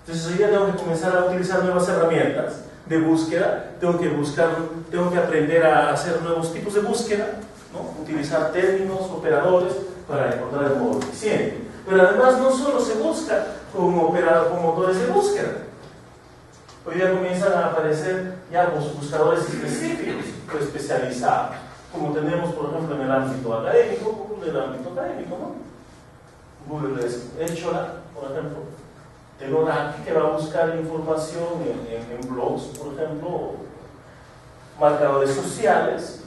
Entonces, hoy día tengo que comenzar a utilizar nuevas herramientas de búsqueda, tengo que aprender a hacer nuevos tipos de búsqueda, ¿no? Utilizar términos, operadores para encontrar el modo eficiente. Pero además no solo se busca con motores de búsqueda. Hoy día comienzan a aparecer ya buscadores específicos o especializados, como tenemos por ejemplo en el ámbito académico, ¿no? Google es Scholar, por ejemplo, Tenor que va a buscar información en blogs, por ejemplo, marcadores sociales,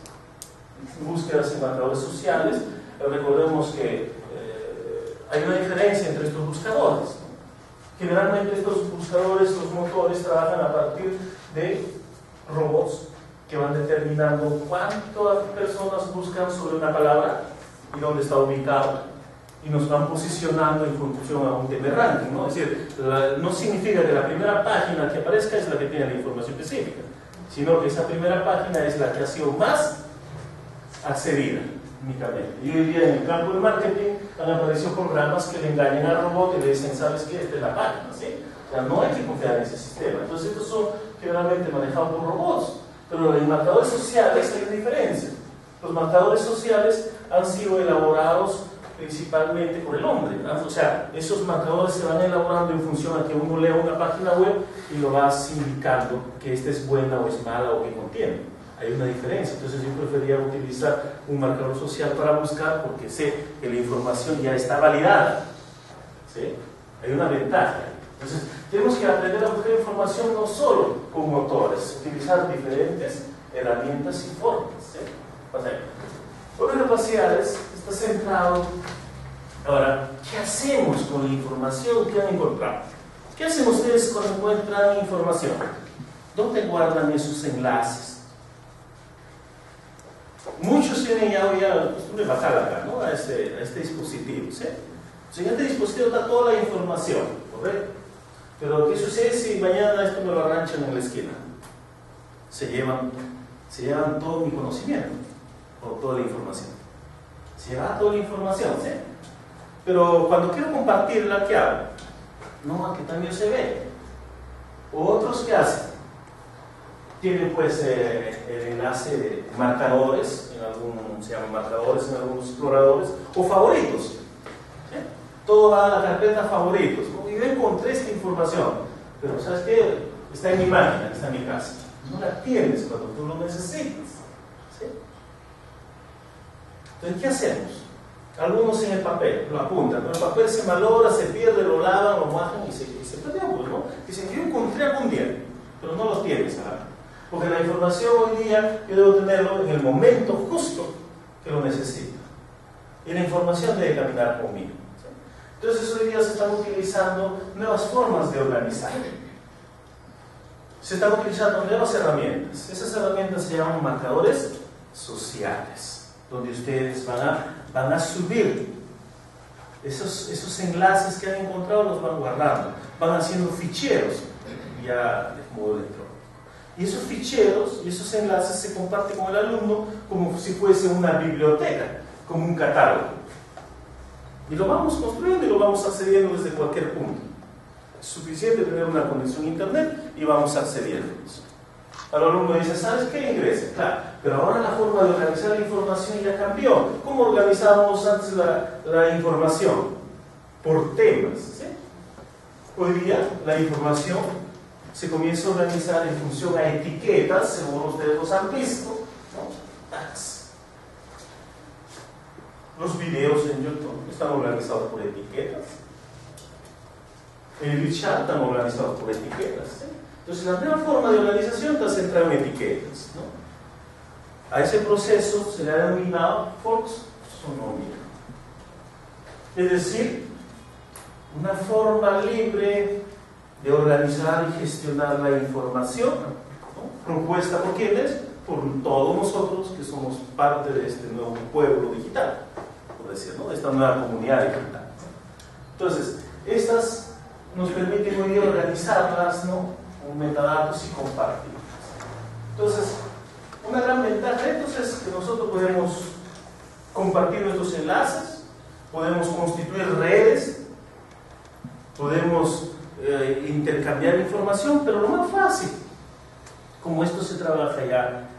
búsquedas en marcadores sociales. Recordemos que hay una diferencia entre estos buscadores, ¿no? Generalmente estos buscadores, los motores, trabajan a partir de robots que van determinando cuántas personas buscan sobre una palabra y dónde está ubicado, y nos van posicionando en función a un tema de ranking, ¿no? Es decir, no significa que la primera página que aparezca es la que tiene la información específica, sino que esa primera página es la que ha sido más accedida únicamente. Y hoy día en el campo del marketing han aparecido programas que le engañan al robot y le dicen, ¿sabes qué? Esta es la página, ¿sí? O sea, no hay que confiar en ese sistema. Entonces estos son generalmente manejados por robots, pero en marcadores sociales hay una diferencia. Los marcadores sociales han sido elaborados principalmente por el hombre, ¿verdad? O sea, esos marcadores se van elaborando en función a que uno lea una página web y lo vas indicando que esta es buena o es mala o que contiene. Hay una diferencia, entonces yo prefería utilizar un marcador social para buscar porque sé que la información ya está validada, ¿sí? Hay una ventaja. Entonces, tenemos que aprender a buscar información no solo con motores, utilizar diferentes herramientas y formas, ¿sí? O sea, Obras espaciales está centrado. Ahora, ¿qué hacemos con la información que han encontrado? ¿Qué hacen ustedes cuando encuentran información? ¿Dónde guardan esos enlaces? Muchos tienen ya la costumbre de bajar acá, ¿no? a este dispositivo, ¿sí? O sea, en este dispositivo está toda la información, ¿correcto? Pero ¿qué sucede si mañana esto me lo arranchan en la esquina? Se llevan todo mi conocimiento, o toda la información. Se lleva toda la información, ¿sí? Pero cuando quiero compartirla, ¿qué hago? No, aquí también se ve. Otros, ¿qué hacen? Tienen pues el enlace de marcadores, se llaman marcadores en algunos exploradores, o favoritos. ¿Sí? Todo va a la carpeta favoritos. ¿No? Y yo encontré esta información, pero ¿sabes qué? Está en mi máquina, está en mi casa. No la tienes cuando tú lo necesitas. ¿Sí? Entonces, ¿qué hacemos? Algunos en el papel, lo apuntan, pero el papel se malogra, se pierde, lo lavan, lo mojan y se perdió, pues, ¿no? Dicen, yo encontré algún día, pero no lo tienes ahora. Porque la información hoy día yo debo tenerlo en el momento justo que lo necesito. Y la información debe caminar conmigo. ¿Sí? Entonces hoy día se están utilizando nuevas formas de organizar. Se están utilizando nuevas herramientas. Esas herramientas se llaman marcadores sociales, donde ustedes van a subir esos enlaces que han encontrado, los van guardando, van haciendo ficheros ya de modo electrónico. Y esos ficheros y esos enlaces se comparten con el alumno como si fuese una biblioteca, como un catálogo. Y lo vamos construyendo y lo vamos accediendo desde cualquier punto. Es suficiente tener una conexión a internet y vamos accediendo. Al alumno dice, ¿sabes qué? Ingrese. Claro, pero ahora la forma de organizar la información ya cambió. ¿Cómo organizábamos antes la información? Por temas. ¿Sí? Hoy día la información se comienza a organizar en función a etiquetas, según ustedes los han visto, ¿no? Tags. Los videos en YouTube están organizados por etiquetas. El chat están organizados por etiquetas. ¿Sí? Entonces, la nueva forma de organización está centrada en etiquetas, ¿no? A ese proceso se le ha denominado taxonomía. Es decir, una forma libre de organizar y gestionar la información, ¿no? Propuesta por quiénes, por todos nosotros que somos parte de este nuevo pueblo digital, por decir, ¿no? De esta nueva comunidad digital. Entonces, estas nos permiten hoy día organizarlas, ¿no? Con metadatos y compartirlas. Entonces, una gran ventaja entonces es que nosotros podemos compartir nuestros enlaces, podemos constituir redes, podemos intercambiar información, pero lo más fácil, como esto se trabaja ya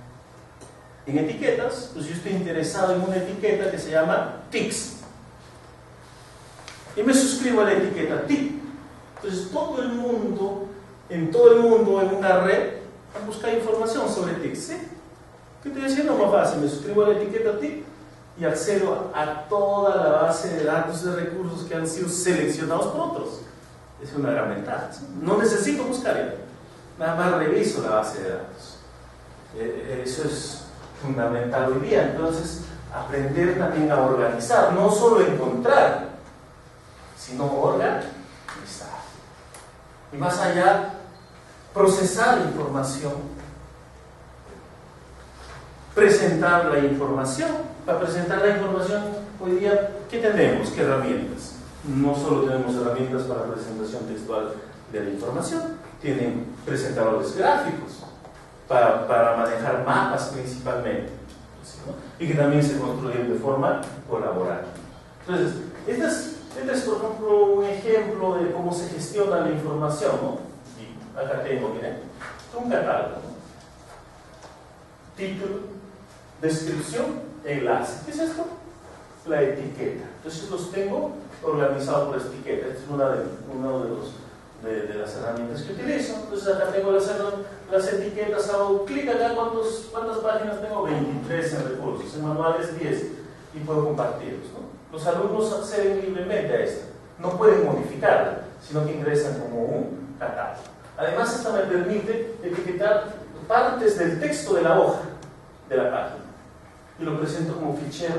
en etiquetas, pues yo estoy interesado en una etiqueta que se llama TICS y me suscribo a la etiqueta TIC. Entonces todo el mundo, en una red, a buscar información sobre TIC. ¿Sí? ¿Qué estoy haciendo? Más fácil, me suscribo a la etiqueta TIC y accedo a toda la base de datos de recursos que han sido seleccionados por otros. Es una gran ventaja. ¿Sí? No necesito buscar ya, nada más reviso la base de datos. Eso es fundamental hoy día. Entonces, aprender también a organizar, no solo encontrar, sino organizar. Y más allá, procesar información, presentar la información. Para presentar la información, hoy día, ¿qué tenemos? ¿Qué herramientas? No solo tenemos herramientas para presentación textual de la información, tienen presentadores gráficos para manejar mapas principalmente, ¿sí, no? Y que también se construyen de forma colaborativa. Entonces, este es, por ejemplo, un ejemplo de cómo se gestiona la información, ¿no? Y acá tengo, miren, un catálogo, ¿no? Título, descripción, enlace. ¿Qué es esto? la etiqueta. Entonces los tengo organizados por etiqueta. Esta es una de las herramientas que utilizo. Entonces acá tengo las etiquetas, hago clic acá, ¿cuántas páginas tengo? 23 en recursos, en manuales 10, y puedo compartirlos, ¿no? Los alumnos acceden libremente a esta, no pueden modificarla, sino que ingresan como un catálogo. Además, esta me permite etiquetar partes del texto de la hoja de la página y lo presento como fichero,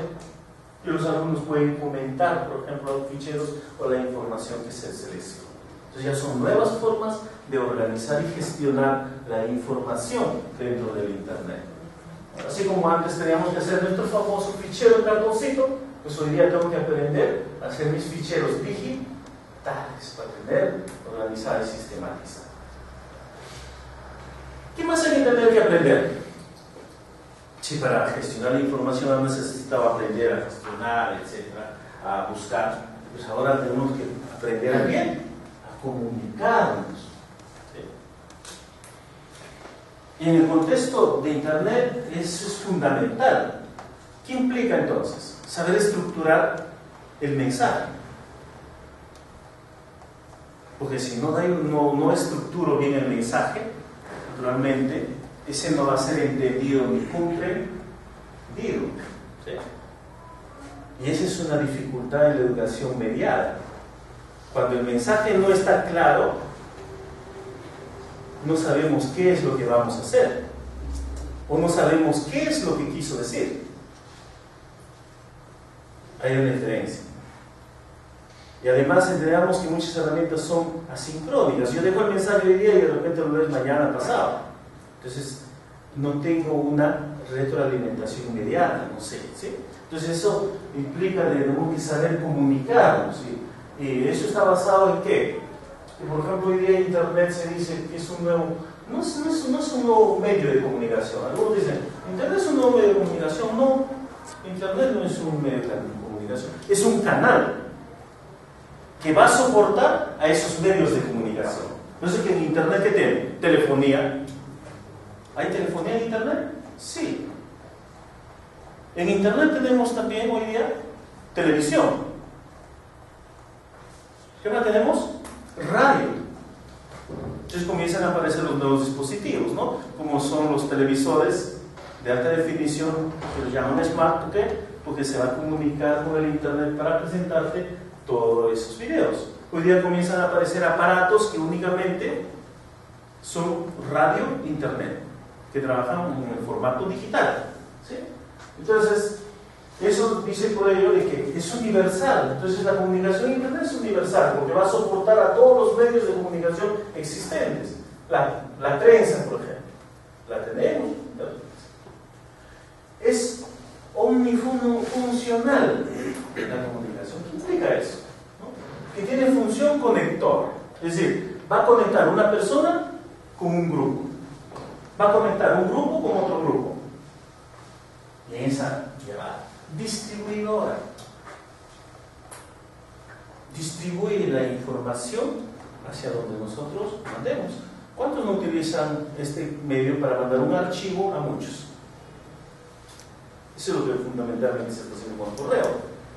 y los alumnos pueden comentar, por ejemplo, los ficheros o la información que se selecciona. Entonces ya son nuevas formas de organizar y gestionar la información dentro del Internet. Así como antes teníamos que hacer nuestro famoso fichero en cartoncito, pues hoy día tengo que aprender a hacer mis ficheros digitales para aprender, organizar y sistematizar. ¿Qué más hay que tener que aprender? Si para gestionar la información necesitaba aprender a gestionar, etcétera, a buscar, pues ahora tenemos que aprender a bien, a comunicarnos. ¿Sí? Y en el contexto de Internet eso es fundamental. ¿Qué implica entonces? Saber estructurar el mensaje. Porque si no estructuro bien el mensaje, naturalmente, ese no va a ser entendido ni comprendido. ¿Sí? Y esa es una dificultad en la educación mediada. Cuando el mensaje no está claro, no sabemos qué es lo que vamos a hacer, o no sabemos qué es lo que quiso decir. Hay una diferencia. Y además entendamos que muchas herramientas son asincrónicas. Yo dejo el mensaje hoy día y de repente lo ves mañana pasado. Entonces no tengo una retroalimentación inmediata, no sé, ¿sí? Entonces eso implica que tenemos que saber comunicarnos, ¿sí? Y eso está basado en qué? Por ejemplo, hoy día Internet se dice que es un nuevo, no es un nuevo medio de comunicación. Algunos dicen, Internet es un nuevo medio de comunicación. No, Internet no es un medio de comunicación, es un canal que va a soportar a esos medios de comunicación. No sé que en Internet, ¿qué tiene? Telefonía. ¿Hay telefonía en Internet? Sí. En Internet tenemos también hoy día televisión. ¿Qué más tenemos? Radio. Entonces comienzan a aparecer los nuevos dispositivos, ¿no? Como son los televisores de alta definición, que los llaman Smart, ¿por qué? Porque se va a comunicar con el Internet para presentarte todos esos videos. Hoy día comienzan a aparecer aparatos que únicamente son radio, Internet, que trabajan en el formato digital, ¿sí? Entonces, eso dice por ello de que es universal. Entonces la comunicación en Internet es universal, porque va a soportar a todos los medios de comunicación existentes. La prensa, por ejemplo, la tenemos. Es omnifuncional la comunicación. ¿Qué implica eso? ¿No? Que tiene función conector. Es decir, va a conectar una persona con un grupo. Va a conectar un grupo con otro grupo. Y en esa llevada distribuidora distribuye la información hacia donde nosotros mandemos. ¿Cuántos no utilizan este medio para mandar un archivo a muchos? Eso es lo que fundamentalmente se está haciendo con correo,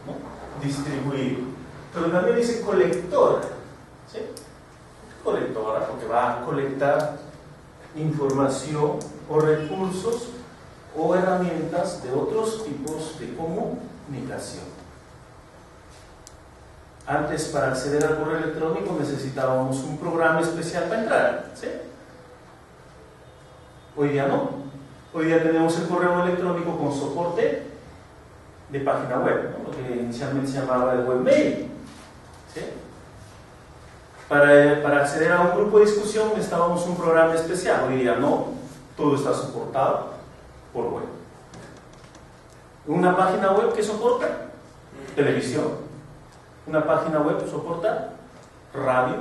¿no? Distribuir. Pero también dice colectora, ¿sí? Colectora porque va a colectar información o recursos o herramientas de otros tipos de comunicación. Antes, para acceder al correo electrónico necesitábamos un programa especial para entrar, ¿sí? Hoy día no. Hoy día tenemos el correo electrónico con soporte de página web, ¿no? Lo que inicialmente se llamaba el webmail, ¿sí? Para acceder a un grupo de discusión necesitábamos un programa especial. Hoy día no, todo está soportado por web. Una página web que soporta televisión, una página web soporta radio,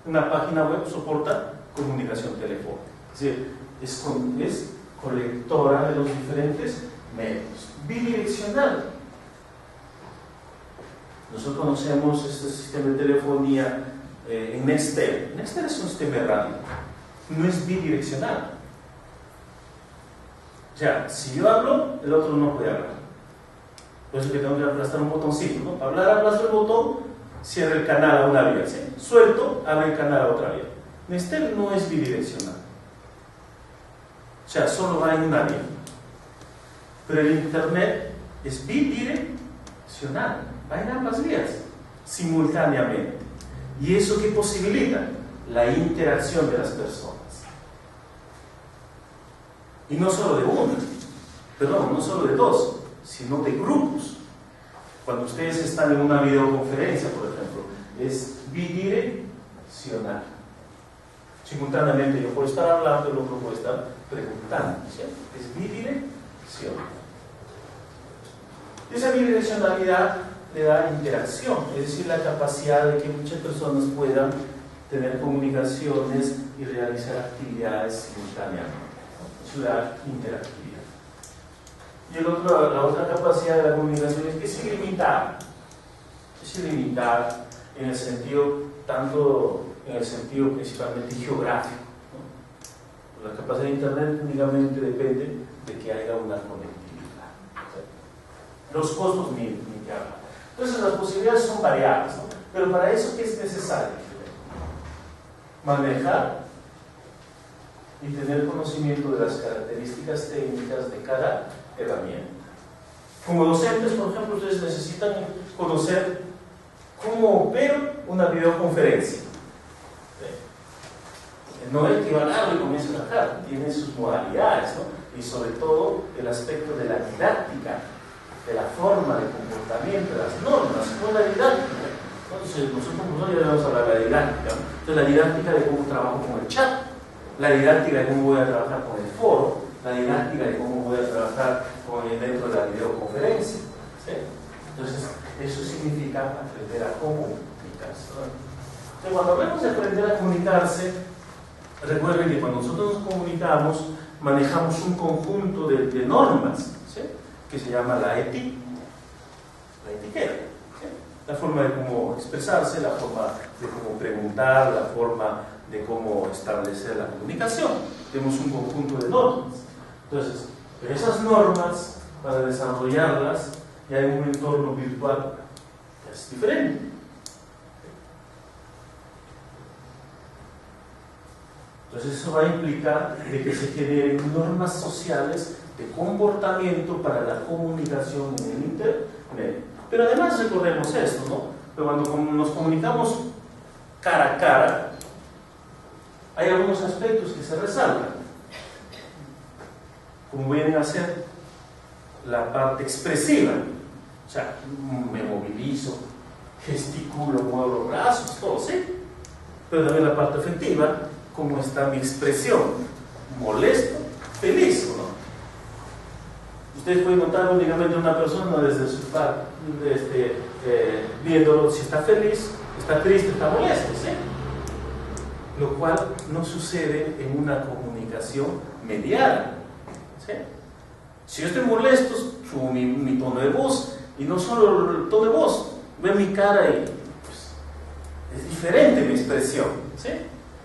una página web soporta comunicación telefónica. Es decir, es colectora de los diferentes medios. Bidireccional. Nosotros conocemos este sistema de telefonía en Nextel. Nextel es un sistema de radio, no es bidireccional. O sea, si yo hablo, el otro no puede hablar. Por eso que tengo que aplastar un botoncito, ¿no? Para hablar, aplasto el botón, cierra el canal a una vía, ¿sí? Suelto, abre el canal a otra vía. Nextel no es bidireccional. O sea, solo va en una vía. Pero el Internet es bidireccional, va en ambas vías, simultáneamente. ¿Y eso qué posibilita? La interacción de las personas. Y no solo de una, perdón, no solo de dos, sino de grupos. Cuando ustedes están en una videoconferencia, por ejemplo, es bidireccional. Simultáneamente yo puedo estar hablando, el otro puede estar preguntando, ¿cierto? Es bidireccional. Esa bidireccionalidad le da interacción, es decir, la capacidad de que muchas personas puedan tener comunicaciones y realizar actividades simultáneamente. Eso le da interactividad. Y la otra capacidad de la comunicación es que es ilimitada. Es ilimitada en el sentido, tanto en el sentido principalmente geográfico, ¿no? La capacidad de Internet únicamente depende de que haya una conectividad. ¿Sí? Los costos ni que hablar. Entonces las posibilidades son variables, ¿no? Pero para eso, ¿qué es necesario? Manejar y tener conocimiento de las características técnicas de cada herramienta. Como docentes, por ejemplo, ustedes necesitan conocer cómo opera una videoconferencia. No es que van a y comiencen a trabajar, tiene sus modalidades, ¿no? Y sobre todo el aspecto de la didáctica, de la forma de comportamiento, de las normas, con la didáctica. Entonces, nosotros ya vamos a hablar de la didáctica, ¿no? Entonces, la didáctica de cómo trabajo con el chat, la didáctica de cómo voy a trabajar con el foro, la didáctica de cómo voy a trabajar dentro de la videoconferencia, ¿sí? Entonces, eso significa aprender a comunicarse, ¿no? Entonces, cuando hablamos de aprender a comunicarse, recuerden que cuando nosotros nos comunicamos, manejamos un conjunto de normas, ¿sí? Que se llama la etiqueta, ¿sí? La forma de cómo expresarse, la forma de cómo preguntar, la forma de cómo establecer la comunicación. Tenemos un conjunto de normas. Entonces, esas normas, para desarrollarlas, ya en un entorno virtual es diferente. Entonces eso va a implicar de que se generen normas sociales de comportamiento para la comunicación en el Internet. Pero además recordemos esto, ¿no? Pero cuando nos comunicamos cara a cara, hay algunos aspectos que se resaltan, como vienen a ser la parte expresiva, o sea, me movilizo, gesticulo, muevo los brazos, todo, ¿sí? Pero también la parte afectiva, cómo está mi expresión, molesto, feliz, ¿no? Ustedes pueden notar únicamente a una persona desde su parte, viéndolo si está feliz, está triste, está molesto, ¿sí? Lo cual no sucede en una comunicación mediada, ¿sí? Si yo estoy molesto, subo mi tono de voz, y no solo el tono de voz, ven mi cara y pues, es diferente mi expresión, ¿sí?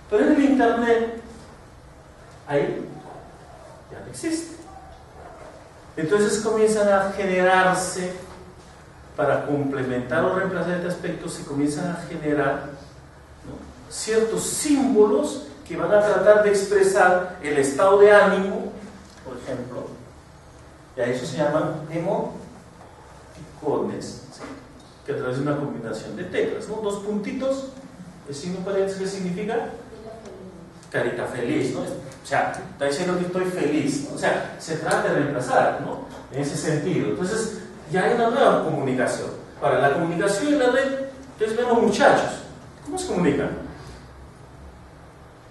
Pero en el Internet, ahí ya no existe. Entonces comienzan a generarse, para complementar o reemplazar este aspecto, se comienzan a generar, ¿no?, ciertos símbolos que van a tratar de expresar el estado de ánimo, por ejemplo, y a eso se llaman emoticones, ¿sí?, que a través de una combinación de teclas, ¿no? Dos puntitos, el signo paréntesis, ¿qué significa? Carita feliz, ¿no? O sea, está diciendo que estoy feliz, ¿no? O sea, se trata de reemplazar, ¿no? En ese sentido. Entonces, ya hay una nueva comunicación. Ahora, la comunicación en la red, ustedes ven a los muchachos, ¿cómo se comunican?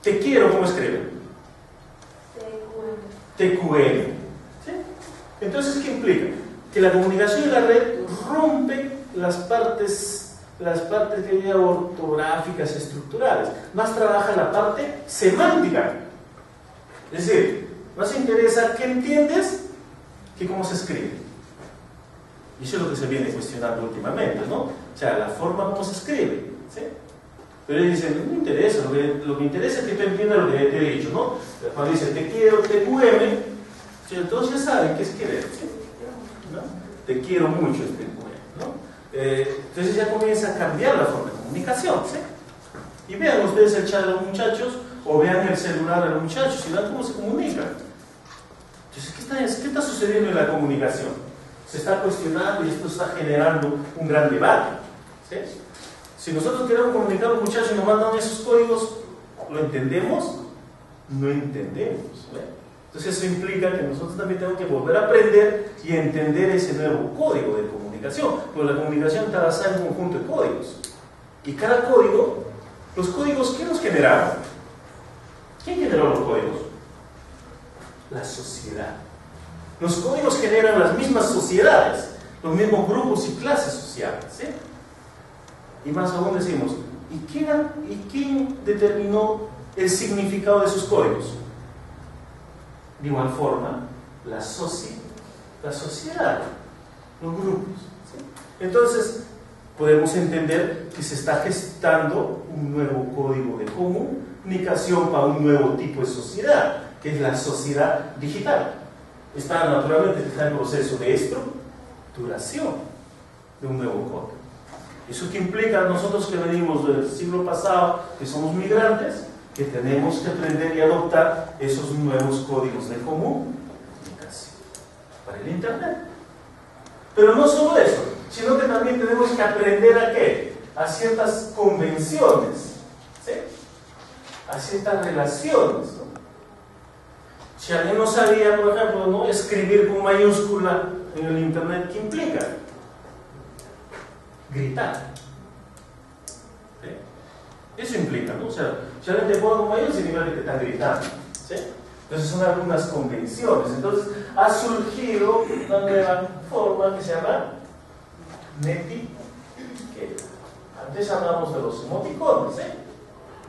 Te quiero, ¿cómo escriben? TQM. ¿Sí? Entonces, ¿qué implica? Que la comunicación en la red rompe las partes que ortográficas, estructurales. Más trabaja la parte semántica. Es decir, más interesa qué entiendes que cómo se escribe. Y eso es lo que se viene cuestionando últimamente, ¿no? O sea, la forma como se escribe, ¿sí? Pero ellos dicen, no me interesa, lo que interesa es que tú entiendas lo que te he dicho, ¿no? Cuando dice, te quiero, TQM, entonces ya saben qué es querer, ¿sí? ¿No? te quiero mucho, ¿no? Entonces ya comienza a cambiar la forma de comunicación, ¿sí? Y vean ustedes el chat de los muchachos, o vean el celular de los muchachos, y vean cómo se comunican. Entonces, ¿qué está sucediendo en la comunicación? Se está cuestionando y esto está generando un gran debate, ¿sí? Si nosotros queremos comunicar a los muchachos y nos mandan esos códigos, ¿lo entendemos? No entendemos, ¿sí? Entonces eso implica que nosotros también tenemos que volver a aprender y entender ese nuevo código de comunicación, porque la comunicación está basada en un conjunto de códigos. Y cada código, los códigos, ¿qué nos generaron? ¿Quién generó los códigos? La sociedad. Los códigos generan las mismas sociedades, los mismos grupos y clases sociales, ¿sí? Y más aún decimos, ¿y quién determinó el significado de esos códigos? De igual forma, la sociedad, los grupos, ¿sí? Entonces, podemos entender que se está gestando un nuevo código de comunicación para un nuevo tipo de sociedad, que es la sociedad digital. Naturalmente está en proceso de estructuración de un nuevo código. ¿Eso que implica? Nosotros que venimos del siglo pasado, que somos migrantes, que tenemos que aprender y adoptar esos nuevos códigos de comunicación para el Internet. Pero no solo eso, sino que también tenemos que aprender a ¿qué? A ciertas convenciones, ¿sí? A ciertas relaciones, ¿no? Si alguien no sabía, por ejemplo, ¿no? Escribir con mayúscula en el Internet, ¿qué implica? Gritar. ¿Sí? Eso implica, ¿no? O sea, si alguien te pone con mayúscula, significa que te están gritando, ¿sí? Entonces son algunas convenciones. Entonces ha surgido una nueva forma que se llama netiqueta. Antes hablamos de los emoticones, ¿sí?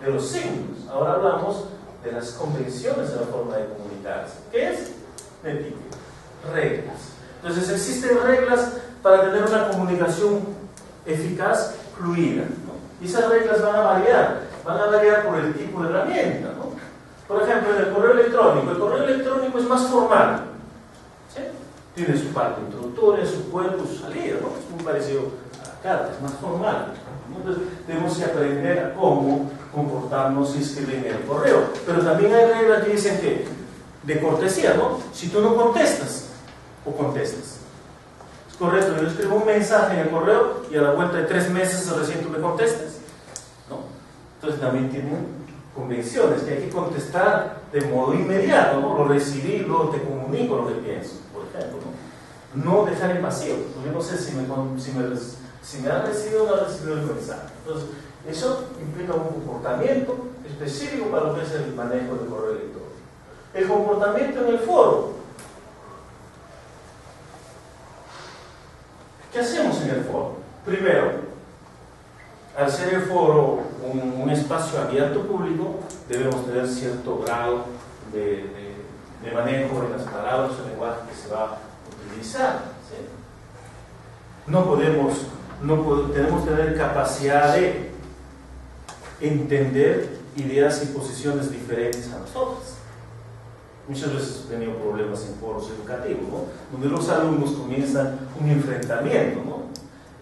De los signos. Ahora hablamos de las convenciones de la forma de comunicarse. ¿Qué es? Netiqueta. Reglas. Entonces existen reglas para tener una comunicación eficaz, fluida, ¿no? Y esas reglas van a variar por el tipo de herramienta, ¿no? Por ejemplo, en el correo electrónico es más formal, ¿sí? Tiene su parte introductoria, su cuerpo, su salida, ¿no? Es muy parecido a la carta, es más formal, ¿no? Entonces tenemos que aprender a cómo comportarnos y escribir en el correo. Pero también hay reglas que dicen que de cortesía, ¿no? Si tú no contestas, o contestas. Es correcto, yo escribo un mensaje en el correo y a la vuelta de 3 meses recién tú me contestas, ¿no? Entonces también tienen convenciones que hay que contestar de modo inmediato, ¿no? Lo recibí, luego te comunico lo que pienso, por ejemplo, ¿no? No dejar en vacío. Yo no sé si me han recibido o no han recibido el mensaje. Entonces, eso implica un comportamiento específico para lo que es el manejo del correo electrónico. El comportamiento en el foro. ¿Qué hacemos en el foro? Primero, al ser el foro un espacio abierto público, debemos tener cierto grado de manejo de las palabras o lenguaje que se va a utilizar, ¿sí? Tenemos que tener capacidad de entender ideas y posiciones diferentes a nosotros. Muchas veces he tenido problemas en foros educativos, ¿no? Donde los alumnos comienzan un enfrentamiento, ¿no?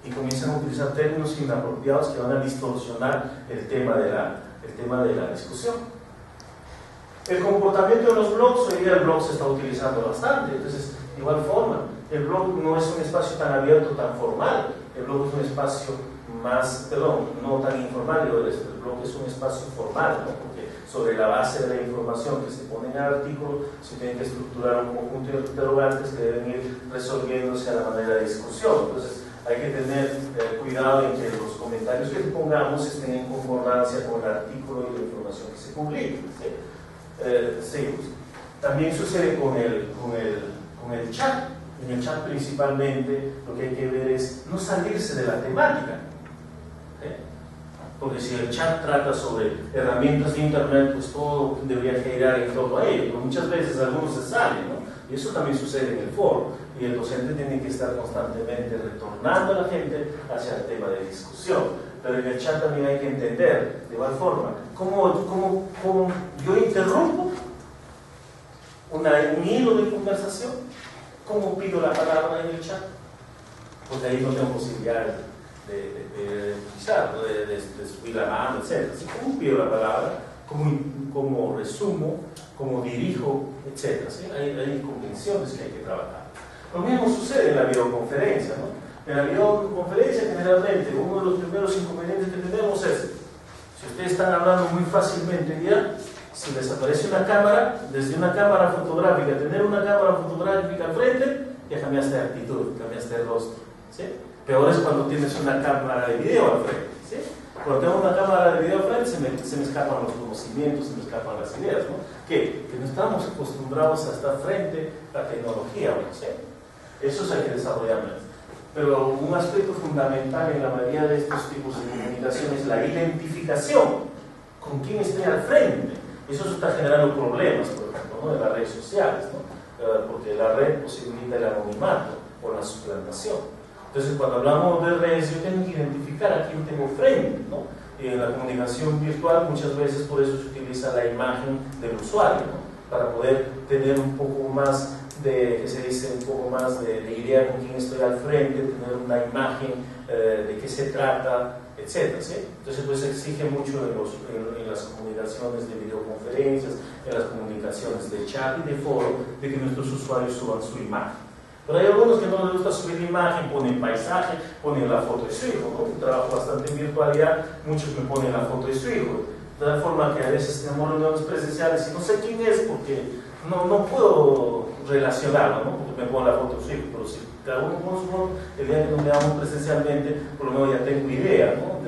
Y comienzan a utilizar términos inapropiados que van a distorsionar el tema de la discusión. El comportamiento de los blogs, hoy día el blog se está utilizando bastante. Entonces, de igual forma, el blog no es un espacio tan abierto, tan formal. El blog es un espacio no tan informal. El blog es un espacio formal, ¿no? Porque sobre la base de la información que se pone en el artículo se tiene que estructurar un conjunto de interrogantes que deben ir resolviéndose a la manera de discusión. Entonces, hay que tener cuidado en que los comentarios que pongamos estén en concordancia con el artículo y la información que se publique, ¿sí? Seguimos. También sucede con el chat. En el chat principalmente lo que hay que ver es no salirse de la temática, ¿sí? Porque si el chat trata sobre herramientas de internet, pues todo debería girar en torno a ello, pero muchas veces algunos se salen, ¿no? Y eso también sucede en el foro, y el docente tiene que estar constantemente retornando a la gente hacia el tema de discusión. Pero en el chat también hay que entender, de igual forma, cómo yo interrumpo un hilo de conversación, cómo pido la palabra en el chat, porque ahí no tengo posibilidad de utilizar, de subir la mano, etc. Así como pido la palabra, como resumo, como dirijo, etc. ¿Sí? Hay convenciones que hay que trabajar. Lo mismo sucede en la videoconferencia, ¿no? En la videoconferencia, generalmente, uno de los primeros inconvenientes que tenemos es, si ustedes están hablando muy fácilmente ya, si les aparece una cámara, desde una cámara fotográfica, tener una cámara fotográfica al frente, ya cambiaste de actitud, cambiaste de rostro, ¿sí? Peor es cuando tienes una cámara de video al frente, ¿sí? Cuando tengo una cámara de video al frente, se me escapan los conocimientos, se me escapan las ideas, ¿no? Que no estamos acostumbrados a estar frente a la tecnología, ¿sí? Eso hay que desarrollarlo. Pero un aspecto fundamental en la mayoría de estos tipos de comunicación es la identificación con quién esté al frente. Eso está generando problemas, por ejemplo, ¿no? En las redes sociales, ¿no? Porque la red posibilita el anonimato o la suplantación. Entonces, cuando hablamos de redes, yo tengo que identificar a quién tengo frente, ¿no? Y en la comunicación virtual muchas veces por eso se utiliza la imagen del usuario, ¿no? Para poder tener un poco más de, que se dice, un poco más de idea con quién estoy al frente, tener una imagen de qué se trata, etc. ¿Sí? Entonces, pues exige mucho en las comunicaciones de videoconferencias, en las comunicaciones de chat y de foro, de que nuestros usuarios suban su imagen. Pero hay algunos que no les gusta subir la imagen, ponen paisaje, ponen la foto de su hijo, ¿no? Yo trabajo bastante en virtualidad, muchos me ponen la foto de su hijo, de tal forma que a veces tenemos reuniones presenciales y no sé quién es porque no puedo relacionarlo, ¿no? Porque me pongo la foto de su hijo, pero si cada uno con su foto, el día que nos veamos presencialmente, por lo menos ya tengo idea, ¿no?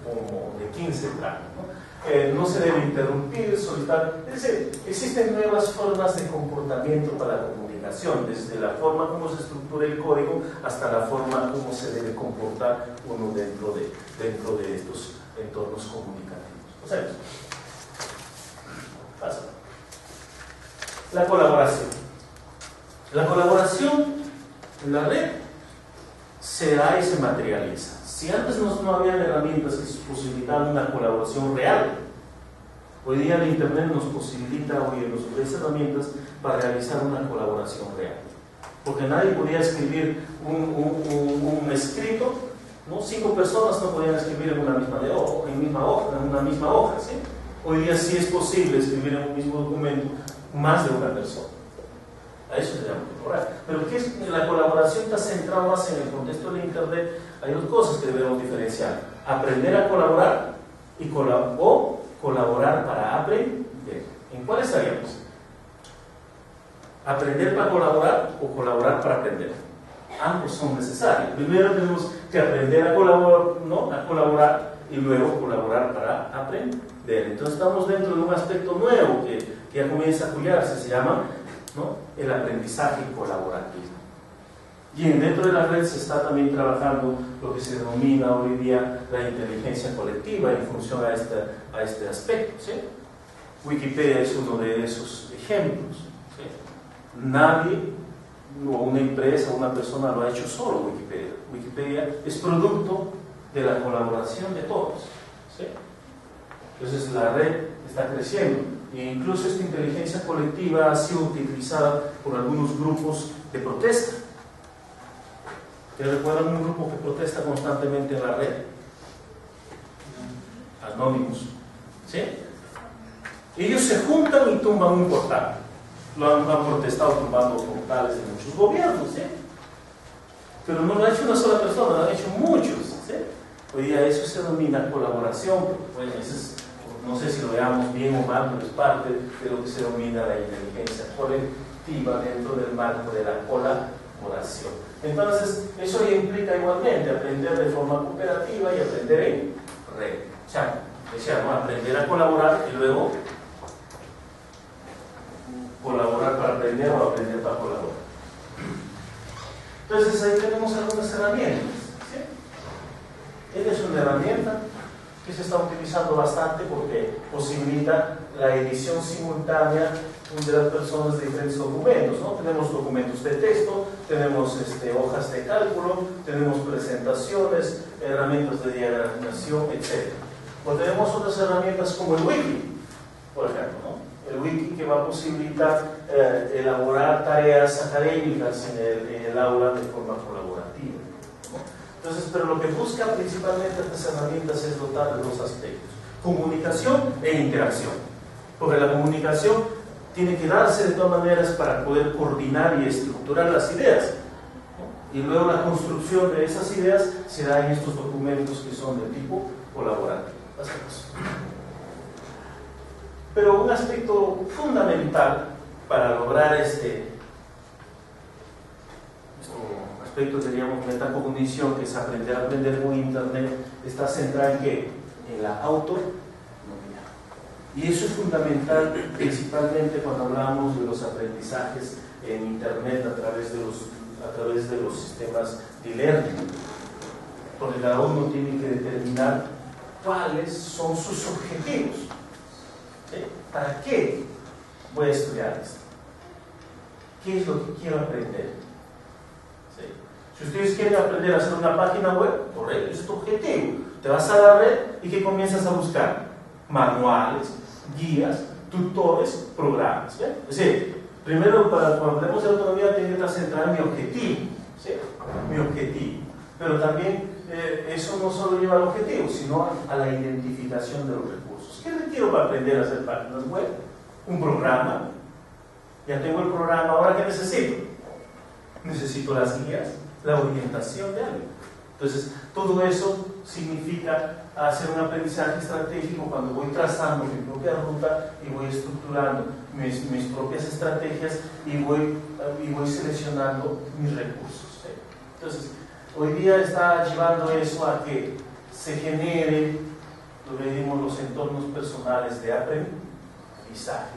Como de quién se trata, ¿no? No se debe interrumpir, solicitar, es decir, existen nuevas formas de comportamiento para la comunicación, desde la forma como se estructura el código hasta la forma como se debe comportar uno dentro de estos entornos comunicativos. O sea, pasa. La colaboración. La colaboración en la red se da y se materializa. Si antes no había herramientas que posibilitaban una colaboración real, hoy día el Internet nos posibilita, nos ofrece herramientas para realizar una colaboración real. Porque nadie podía escribir un escrito, ¿no? 5 personas no podían escribir en una misma hoja, ¿sí? Hoy día sí es posible escribir en un mismo documento más de una persona. A eso se llama colaborar. Pero ¿qué es? La colaboración está centrada más en el contexto del Internet. Hay dos cosas que debemos diferenciar: aprender a colaborar o colaborar para aprender. ¿En cuál estaríamos? ¿Aprender para colaborar o colaborar para aprender? Ambos son necesarios. Primero tenemos que aprender a colaborar, ¿no? A colaborar, y luego colaborar para aprender. Entonces estamos dentro de un aspecto nuevo que ya comienza a apoyarse, se llama, ¿no? El aprendizaje colaborativo. Y dentro de la red se está también trabajando lo que se denomina hoy día la inteligencia colectiva en función a este aspecto, ¿sí? Wikipedia es uno de esos ejemplos, ¿sí? Nadie, o una empresa o una persona lo ha hecho solo. Wikipedia es producto de la colaboración de todos, ¿sí? Entonces la red está creciendo e incluso esta inteligencia colectiva ha sido utilizada por algunos grupos de protesta. ¿Ustedes recuerdan un grupo que protesta constantemente en la red? Anonymous, ¿sí? Ellos se juntan y tumban un portal. Lo han protestado tumbando portales de muchos gobiernos, ¿sí? Pero no lo ha hecho una sola persona, lo han hecho muchos, ¿sí? Hoy día eso se denomina colaboración. Bueno, no sé si lo veamos bien o mal, pero es parte de lo que se denomina la inteligencia colectiva dentro del marco de la colaboración. Entonces, eso implica igualmente aprender de forma cooperativa y aprender en red. O sea, decíamos, aprender a colaborar y luego colaborar para aprender o aprender para colaborar. Entonces, ahí tenemos algunas herramientas, ¿sí? Esta es una herramienta que se está utilizando bastante porque posibilita la edición simultánea de las personas de diferentes documentos, ¿no? Tenemos documentos de texto, tenemos hojas de cálculo, tenemos presentaciones, herramientas de diagramación, etc. O tenemos otras herramientas como el Wiki, por ejemplo, ¿no? El Wiki que va a posibilitar elaborar tareas académicas en el aula de forma colaborativa, ¿no? Entonces, pero lo que busca principalmente estas herramientas es dotar de dos aspectos: comunicación e interacción. Porque la comunicación tiene que darse de todas maneras para poder coordinar y estructurar las ideas, ¿no? Y luego la construcción de esas ideas se da en estos documentos que son de tipo colaborativo. Pero un aspecto fundamental para lograr este aspecto, diríamos, metacognición, que es aprender a aprender con Internet, está centrado en ¿qué? En la autonomía. Y eso es fundamental principalmente cuando hablamos de los aprendizajes en Internet a través de los sistemas de e-learning, porque cada uno tiene que determinar cuáles son sus objetivos. ¿Sí? ¿Para qué voy a estudiar esto? ¿Qué es lo que quiero aprender? ¿Sí? Si ustedes quieren aprender a hacer una página web, correcto, ese es tu objetivo. Te vas a la red y ¿qué comienzas a buscar? Manuales, guías, tutores, programas. ¿Sí? Es decir, primero, cuando hablemos de autonomía, tiene que estar centrado en mi objetivo. ¿Sí? Mi objetivo. Pero también eso no solo lleva al objetivo, sino a la identificación de los recursos. ¿Qué requiero para aprender a hacer páginas web? Un programa. Ya tengo el programa, ¿ahora qué necesito? Necesito las guías, la orientación de algo. Entonces, todo eso significa hacer un aprendizaje estratégico cuando voy trazando mi propia ruta y voy estructurando mis propias estrategias y voy seleccionando mis recursos. ¿Sí? Entonces, hoy día está llevando eso a que se genere lo que decimos los entornos personales de aprendizaje.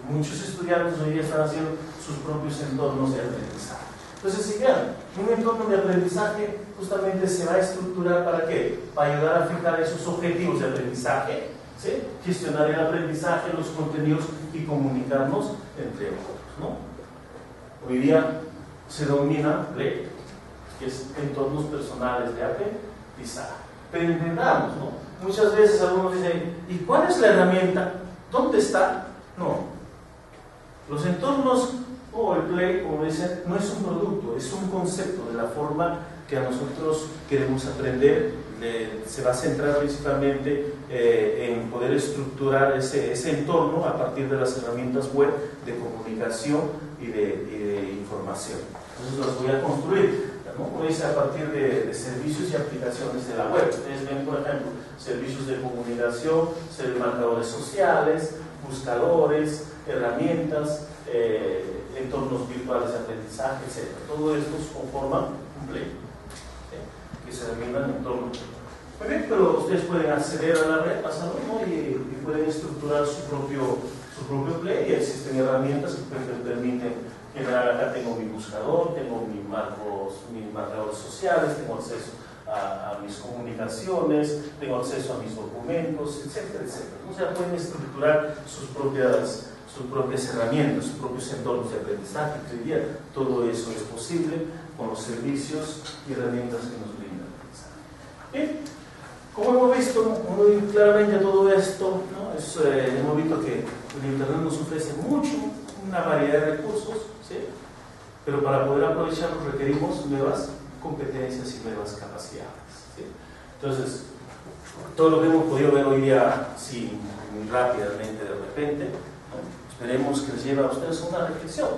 Muchos estudiantes hoy día están haciendo sus propios entornos de aprendizaje. Entonces, si vean, un entorno de aprendizaje justamente se va a estructurar ¿para qué? Para ayudar a fijar esos objetivos de aprendizaje, ¿sí? Gestionar el aprendizaje, los contenidos y comunicarnos entre otros, ¿no? Hoy día se denomina PLAY, que es entornos personales de aprendizaje. Pero entendamos, ¿no? Muchas veces algunos dicen, ¿y cuál es la herramienta? ¿Dónde está? No. Los entornos o el Play, como dicen, no es un producto, es un concepto de la forma que a nosotros queremos aprender. Se va a centrar principalmente en poder estructurar ese entorno a partir de las herramientas web de comunicación y de información. Entonces las voy a construir, ¿no? Como dice, a partir de servicios y aplicaciones de la web. Ustedes ven, por ejemplo, servicios de comunicación, marcadores sociales, buscadores, herramientas, entornos virtuales de aprendizaje, etc. Todo esto conforma un Play, ¿sí? Que se denomina entorno. Muy bien, pero ustedes pueden acceder a la red, pasando, ¿no? y pueden estructurar su propio Play, y existen herramientas que permiten generar. Acá tengo mi buscador, tengo mis marcadores sociales, tengo acceso a mis comunicaciones, tengo acceso a mis documentos, etcétera, etcétera. O sea, pueden estructurar sus propias herramientas, sus propios entornos de aprendizaje. Hoy día todo eso es posible con los servicios y herramientas que nos brindan. Bien, como hemos visto muy claramente todo esto, ¿no? Hemos visto que el Internet nos ofrece una variedad de recursos, ¿sí? Pero para poder aprovecharlos requerimos nuevas competencias y nuevas capacidades, ¿sí? Entonces, todo lo que hemos podido ver hoy día, sí, muy rápidamente, de repente, ¿no? Esperemos que les lleve a ustedes una reflexión.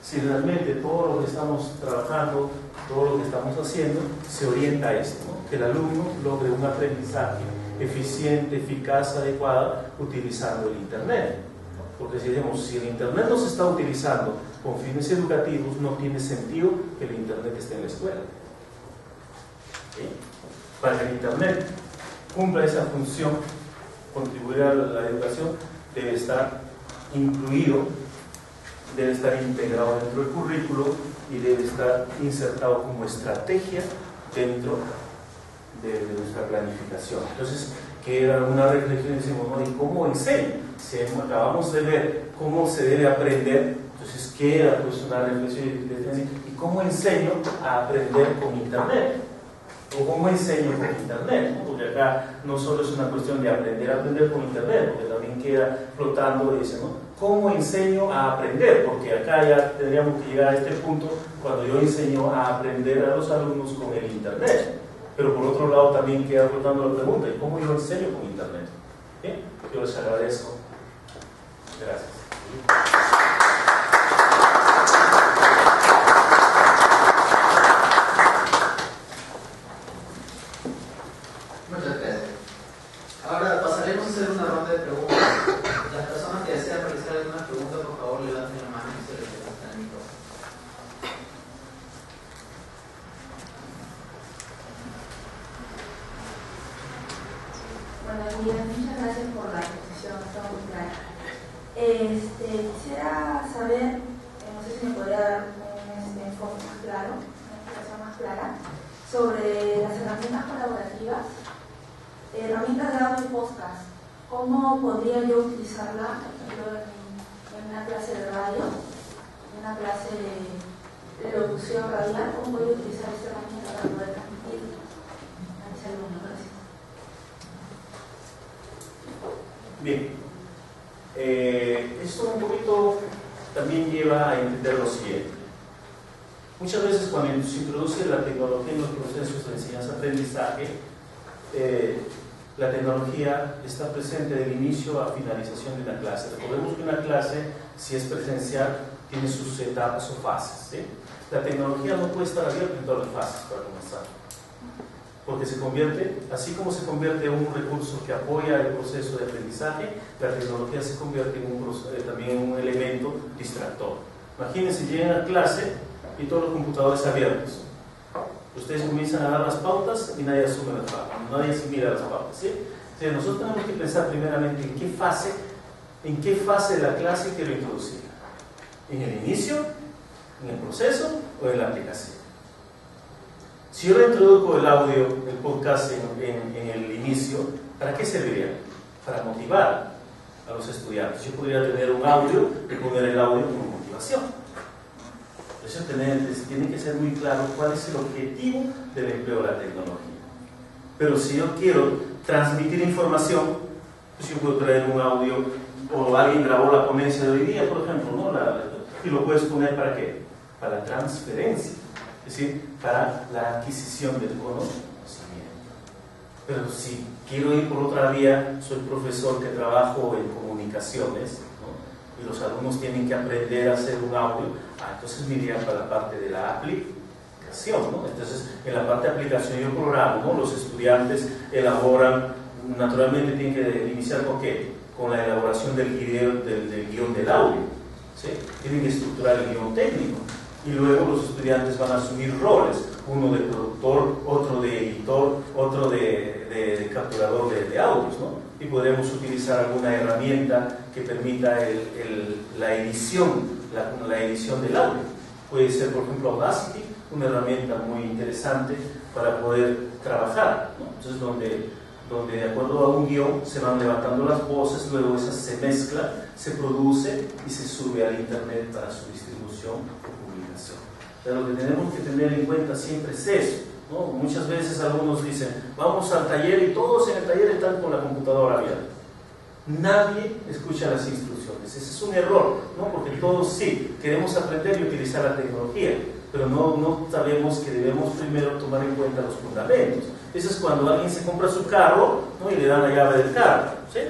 Si realmente todo lo que estamos trabajando, todo lo que estamos haciendo, se orienta a esto, ¿no? Que el alumno logre un aprendizaje eficiente, eficaz, adecuado, utilizando el Internet. Porque si decimos, si el Internet no se está utilizando con fines educativos, no tiene sentido que el Internet esté en la escuela. ¿Sí? Para que el Internet cumpla esa función, contribuir a la educación, debe estar incluido, debe estar integrado dentro del currículo y debe estar insertado como estrategia dentro de nuestra planificación. Entonces, queda una reflexión y decimos, ¿no? ¿Y cómo enseño? Si acabamos de ver cómo se debe aprender, entonces queda pues una reflexión y cómo enseño a aprender con Internet, o cómo enseño con Internet, ¿no? Porque acá no solo es una cuestión de aprender a aprender con Internet, porque también queda flotando y dice, ¿no? ¿Cómo enseño a aprender? Porque acá ya tendríamos que llegar a este punto cuando yo enseño a aprender a los alumnos con el Internet. Pero por otro lado también queda flotando la pregunta, ¿y cómo yo enseño con internet? ¿Bien? Yo les agradezco. Gracias. Muchas gracias. Ahora pasaremos a hacer una ronda de preguntas. Las personas que desean realizar alguna pregunta, por favor, levanten la mano y se les presenta el micrófono. Buenos días, muchas gracias por la exposición, está muy clara. Quisiera saber, no sé si me podría dar un enfoque más claro, una explicación más clara, sobre las herramientas colaborativas, herramientas de audio y podcast. ¿Cómo podría yo utilizarla, por ejemplo, en una clase de radio, en una clase de locución radial? ¿Cómo voy a utilizar esta herramienta para poder transmitir a mis alumnos? Gracias. Bien, esto un poquito también lleva a entender lo siguiente. Muchas veces cuando se introduce la tecnología en los procesos de enseñanza-aprendizaje, la tecnología está presente del inicio a finalización de una clase. Recordemos que una clase, si es presencial, tiene sus etapas o fases, ¿sí? La tecnología no puede estar abierta en todas las fases para comenzar, porque se convierte, así como se convierte en un recurso que apoya el proceso de aprendizaje, la tecnología se convierte en también en un elemento distractor. Imagínense, llegan a clase y todos los computadores abiertos. Ustedes comienzan a dar las pautas y nadie asume las pautas, nadie asimila las pautas, ¿sí? Entonces nosotros tenemos que pensar primeramente en qué fase de la clase quiero introducir. ¿En el inicio, en el proceso o en la aplicación? Si yo le introduzco el audio, el podcast en el inicio, ¿para qué serviría? Para motivar a los estudiantes. Yo podría tener un audio y poner el audio como motivación. Eso tiene que ser muy claro cuál es el objetivo del empleo de la tecnología. Pero si yo quiero transmitir información, pues yo puedo traer un audio, o alguien grabó la ponencia de hoy día, por ejemplo, ¿no? Y lo puedes poner ¿para qué? Para la transferencia, es decir, para la adquisición del conocimiento. Pero si quiero ir por otra vía, soy profesor que trabajo en comunicaciones, ¿no? Y los alumnos tienen que aprender a hacer un audio, entonces me iría para la parte de la aplicación, ¿no? Entonces, en la parte de aplicación yo programo, ¿no? Los estudiantes elaboran, naturalmente tienen que iniciar ¿con qué? Con la elaboración del guión del audio, ¿sí? Tienen que estructurar el guión técnico y luego los estudiantes van a asumir roles, uno de productor, otro de editor, otro de capturador de audios, ¿no? Y podremos utilizar alguna herramienta que permita la edición del audio. Puede ser, por ejemplo, Audacity, una herramienta muy interesante para poder trabajar, ¿no? Entonces, donde de acuerdo a un guión se van levantando las voces, luego esas se mezcla, se produce y se sube al internet para su distribución o publicación. Pero lo que tenemos que tener en cuenta siempre es eso, ¿no? Muchas veces algunos dicen, vamos al taller y todos en el taller están con la computadora abierta. Nadie escucha las instrucciones. Ese es un error, ¿no? Porque todos sí queremos aprender y utilizar la tecnología, pero no sabemos que debemos primero tomar en cuenta los fundamentos. Eso es cuando alguien se compra su carro, ¿no? Y le dan la llave del carro, ¿sí?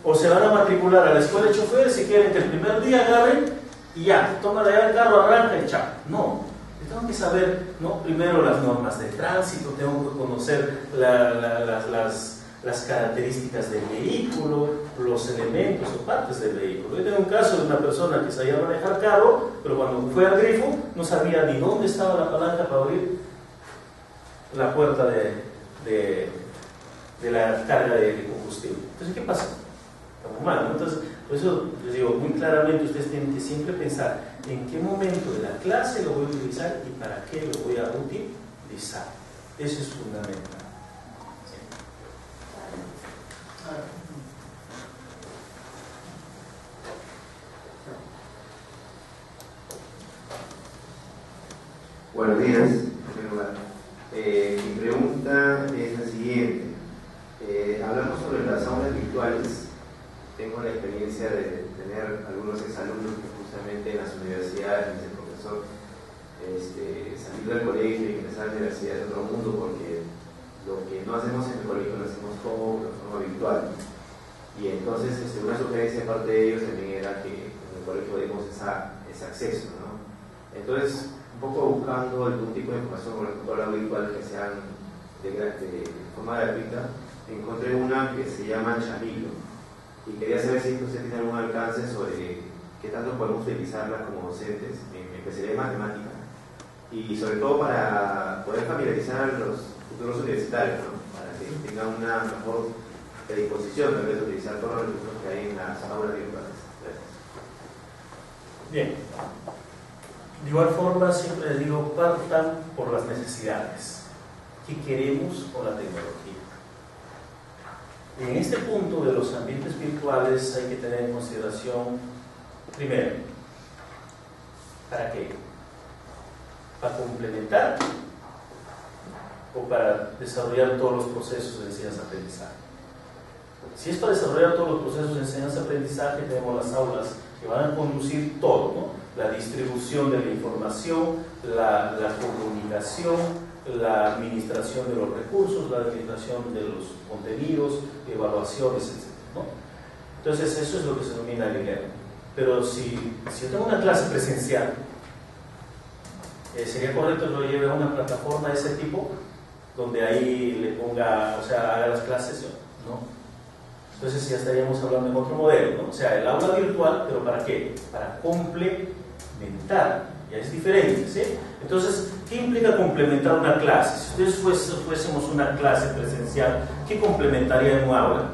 O se van a matricular a la escuela de choferes y quieren que el primer día agarren y ya, toma la llave del carro, arranca y chao. No, tengo que saber, ¿no? Primero las normas de tránsito, tengo que conocer las características del vehículo, los elementos o partes del vehículo. Yo tengo un caso de una persona que sabía manejar carro, pero cuando fue al grifo no sabía ni dónde estaba la palanca para abrir la puerta de la carga de combustible. Entonces, ¿qué pasa? Está muy mal, ¿no? Entonces, por eso les digo muy claramente, ustedes tienen que siempre pensar en qué momento de la clase lo voy a utilizar y para qué lo voy a utilizar. Eso es fundamental. Buenos días. Mi pregunta es la siguiente. Hablamos sobre las aulas virtuales. Tengo la experiencia de tener algunos exalumnos que justamente en las universidades, dice el profesor, salir del colegio y ingresar a la universidad es otro mundo, porque lo que no hacemos en el colegio lo hacemos como de forma virtual. Y entonces una sugerencia parte de ellos también era que en el colegio demos ese acceso, ¿no? Entonces, un poco buscando algún tipo de información con respecto al aula virtual que sean de forma gratuita, encontré una que se llama Chamilo, y quería saber si usted tiene algún alcance sobre qué tanto podemos utilizarla como docentes en especialidad de matemática, y sobre todo para poder familiarizar a los futuros universitarios, ¿no? Para que tengan una mejor predisposición en vez de utilizar todos los recursos que hay en las aulas virtuales. Bien. De igual forma, siempre les digo, partan por las necesidades. ¿Qué queremos con la tecnología? En este punto de los ambientes virtuales hay que tener en consideración, primero, ¿para qué? ¿Para complementar o para desarrollar todos los procesos de enseñanza-aprendizaje? Si es para desarrollar todos los procesos de enseñanza-aprendizaje, tenemos las aulas que van a conducir todo, ¿no? La distribución de la información, la comunicación, la administración de los recursos, la administración de los contenidos, evaluaciones, etc., ¿no? Entonces, eso es lo que se denomina el e-learning. Pero si yo tengo una clase presencial, ¿sería correcto que lo lleve a una plataforma de ese tipo? Donde ahí le ponga, o sea, haga las clases, ¿no? Entonces ya estaríamos hablando en otro modelo, ¿no? O sea, el aula virtual, ¿pero para qué? Para complementar, ya es diferente, ¿sí? Entonces, ¿qué implica complementar una clase? Si ustedes fuésemos una clase presencial, ¿qué complementaría en un aula?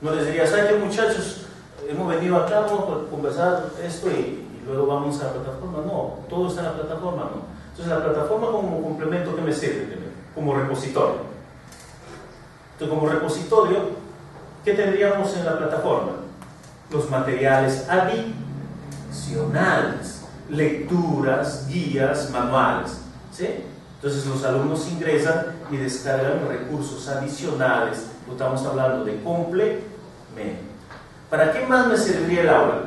No les diría, ¿saben qué, muchachos? Hemos venido acá, vamos a conversar esto y luego vamos a la plataforma. No, todo está en la plataforma, ¿no? Entonces, la plataforma como complemento, ¿qué me sirve? Como repositorio. Entonces, como repositorio, ¿qué tendríamos en la plataforma? Los materiales adicionales, lecturas, guías, manuales, ¿sí? Entonces los alumnos ingresan y descargan recursos adicionales. Estamos hablando de complemento. ¿Para qué más me serviría el aula?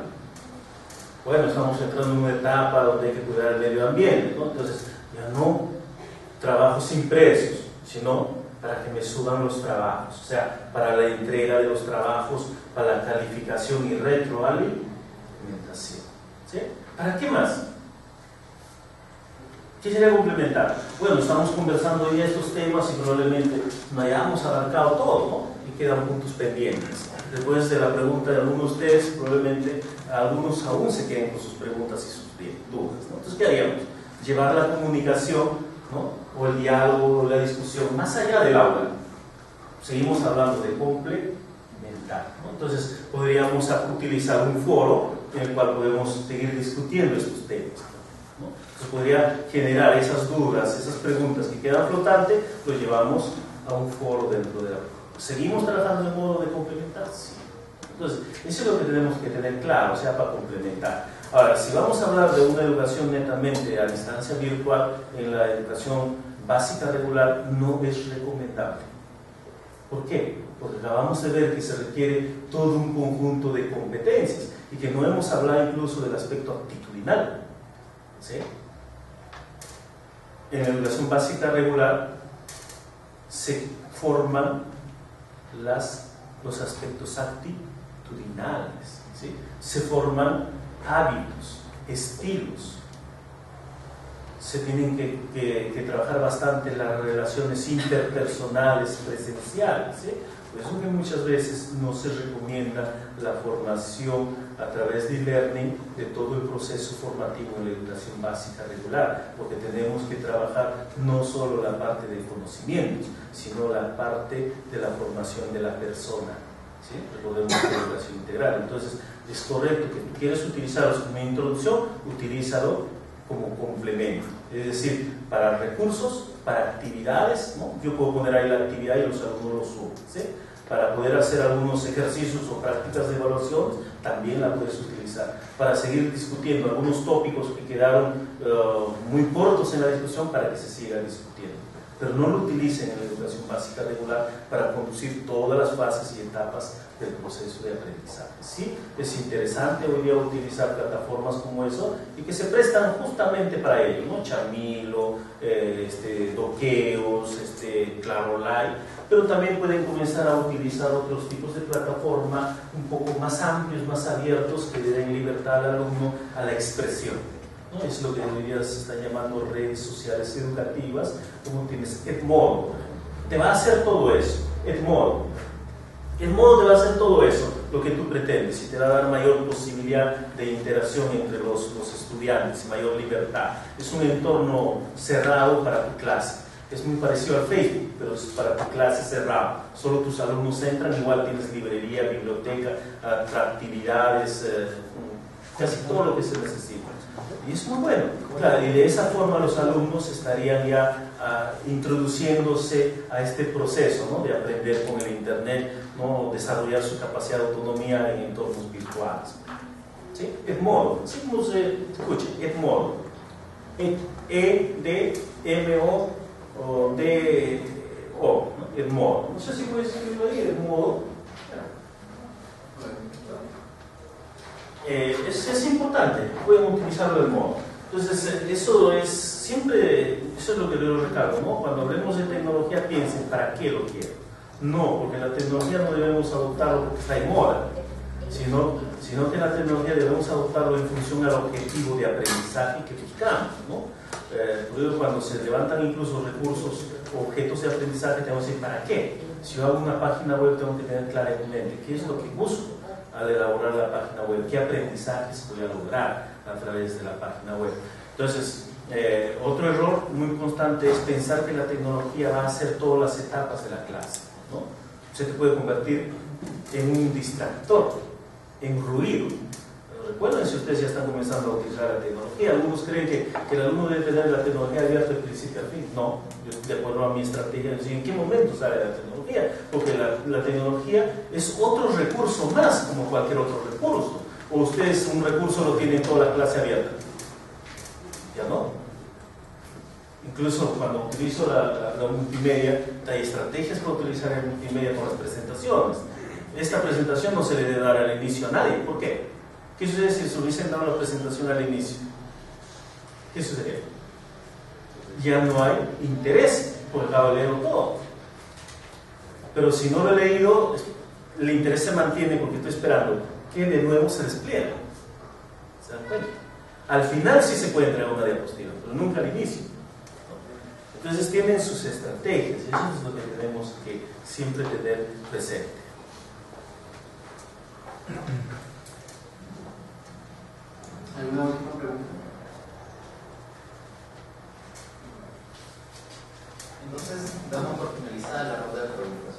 Bueno, estamos entrando en una etapa donde hay que cuidar el medio ambiente, ¿no? Entonces ya no trabajos impresos, sino para que me suban los trabajos, o sea, para la entrega de los trabajos, para la calificación y retroalimentación, ¿sí? ¿Para qué más? ¿Qué sería complementar? Bueno, estamos conversando hoy estos temas y probablemente no hayamos abarcado todo, ¿no? Y quedan puntos pendientes. Después de la pregunta de algunos de ustedes, probablemente algunos aún se queden con sus preguntas y sus dudas, ¿no? Entonces, ¿qué haríamos? Llevar la comunicación, ¿no? O el diálogo, la discusión, más allá del aula. Seguimos hablando de complementar, ¿no? Entonces, podríamos utilizar un foro en el cual podemos seguir discutiendo estos temas, ¿no? Entonces, podría generar esas dudas, esas preguntas que quedan flotantes, lo llevamos a un foro dentro de la... ¿Seguimos trabajando de modo de complementar? Sí. Entonces, eso es lo que tenemos que tener claro, o sea, para complementar. Ahora, si vamos a hablar de una educación netamente a distancia virtual, en la educación básica regular no es recomendable. ¿Por qué? Porque acabamos de ver que se requiere todo un conjunto de competencias y que no hemos hablado incluso del aspecto actitudinal, ¿sí? En la educación básica regular se forman los aspectos actitudinales, ¿sí? Se forman hábitos, estilos. Se tienen que trabajar bastante las relaciones interpersonales presenciales, ¿sí? Por eso que muchas veces no se recomienda la formación a través de e-learning de todo el proceso formativo en la educación básica regular, porque tenemos que trabajar no solo la parte de conocimientos, sino la parte de la formación de la persona, ¿sí? Recordemos la educación integral. Entonces, es correcto que tú quieres utilizarlos como introducción, utilízalo como complemento, es decir, para recursos, para actividades, ¿no? Yo puedo poner ahí la actividad y los alumnos lo suben, ¿sí? Para poder hacer algunos ejercicios o prácticas de evaluación, también la puedes utilizar. Para seguir discutiendo algunos tópicos que quedaron muy cortos en la discusión, para que se siga discutiendo. pero no lo utilicen en la educación básica regular para conducir todas las fases y etapas del proceso de aprendizaje. Sí, es interesante hoy día utilizar plataformas como eso y que se prestan justamente para ello, ¿no? Chamilo, Doqueos, Claro Live, pero también pueden comenzar a utilizar otros tipos de plataforma un poco más amplios, más abiertos, que le den libertad al alumno a la expresión, ¿no? Es lo que hoy día se está llamando redes sociales educativas, como tienes Edmodo, te va a hacer todo eso, Edmodo te va a hacer todo eso, lo que tú pretendes, y te va a dar mayor posibilidad de interacción entre los estudiantes, mayor libertad. Es un entorno cerrado para tu clase. Es muy parecido al Facebook, pero es para tu clase cerrado. Solo tus alumnos entran, igual tienes librería, biblioteca, actividades, casi todo lo que se necesita. Y es muy bueno. Claro, y de esa forma los alumnos estarían ya introduciéndose a este proceso, ¿no? De aprender con el Internet, ¿no? Desarrollar su capacidad de autonomía en entornos virtuales. ¿Sí? Edmodo, ¿sí? Como se escucha, Edmodo. E-D-M-O o D-O, ¿no? Edmodo. No sé si puedes escribirlo ahí, Edmodo. Es importante, pueden utilizarlo de modo. Entonces, eso es lo que yo recalco, ¿no? Cuando hablemos de tecnología, piensen, ¿para qué lo quiero? No, porque la tecnología no debemos adoptarlo porque está en moda, sino que la tecnología debemos adoptarlo en función al objetivo de aprendizaje que buscamos, ¿no? Cuando se levantan incluso recursos o objetos de aprendizaje, tenemos que decir, ¿para qué? Si yo hago una página web, tengo que tener claro en mente qué es lo que busco al elaborar la página web, qué aprendizajes voy a lograr a través de la página web. Entonces, otro error muy constante es pensar que la tecnología va a hacer todas las etapas de la clase, ¿no? Se te puede convertir en un distractor, en ruido. Recuerden, si ustedes ya están comenzando a utilizar la tecnología, algunos creen que el alumno debe tener la tecnología abierta de principio a fin. No, yo, de acuerdo a mi estrategia, ¿en qué momento sale la tecnología? Porque la tecnología es otro recurso más, como cualquier otro recurso. O ustedes un recurso lo tienen toda la clase abierta. Ya no. Incluso cuando utilizo la multimedia, hay estrategias para utilizar el multimedia con las presentaciones. Esta presentación no se le debe dar al inicio a nadie. ¿Por qué? ¿Qué sucede si se hubiesen dado la presentación al inicio? ¿Qué sucede? Ya no hay interés, porque acabo de leerlo todo. Pero si no lo he leído, el interés se mantiene porque estoy esperando que de nuevo se despliegue. ¿Se dan cuenta? Al final sí se puede entregar una diapositiva, pero nunca al inicio. Entonces tienen sus estrategias, y eso es lo que tenemos que siempre tener presente. ¿Alguna última pregunta? Entonces, damos por finalizada la ronda de preguntas.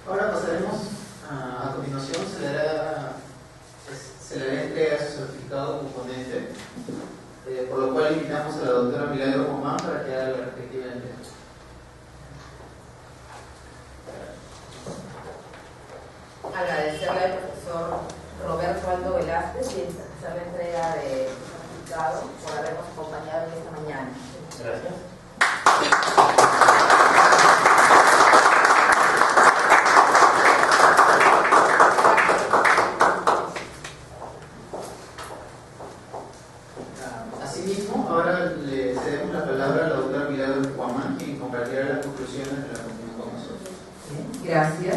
Ahora pasaremos a continuación, se le hará entrega a su certificado componente, por lo cual invitamos a la doctora Milagro Román para que haga la respectiva entrega. Agradecerle al profesor Roberto Aldo Velázquez y hacer la entrega de certificado por habernos acompañado en esta mañana. Gracias. Asimismo, ahora le cedemos la palabra a la doctora Milagro Román, quien compartirá las conclusiones de la reunión con nosotros. Gracias.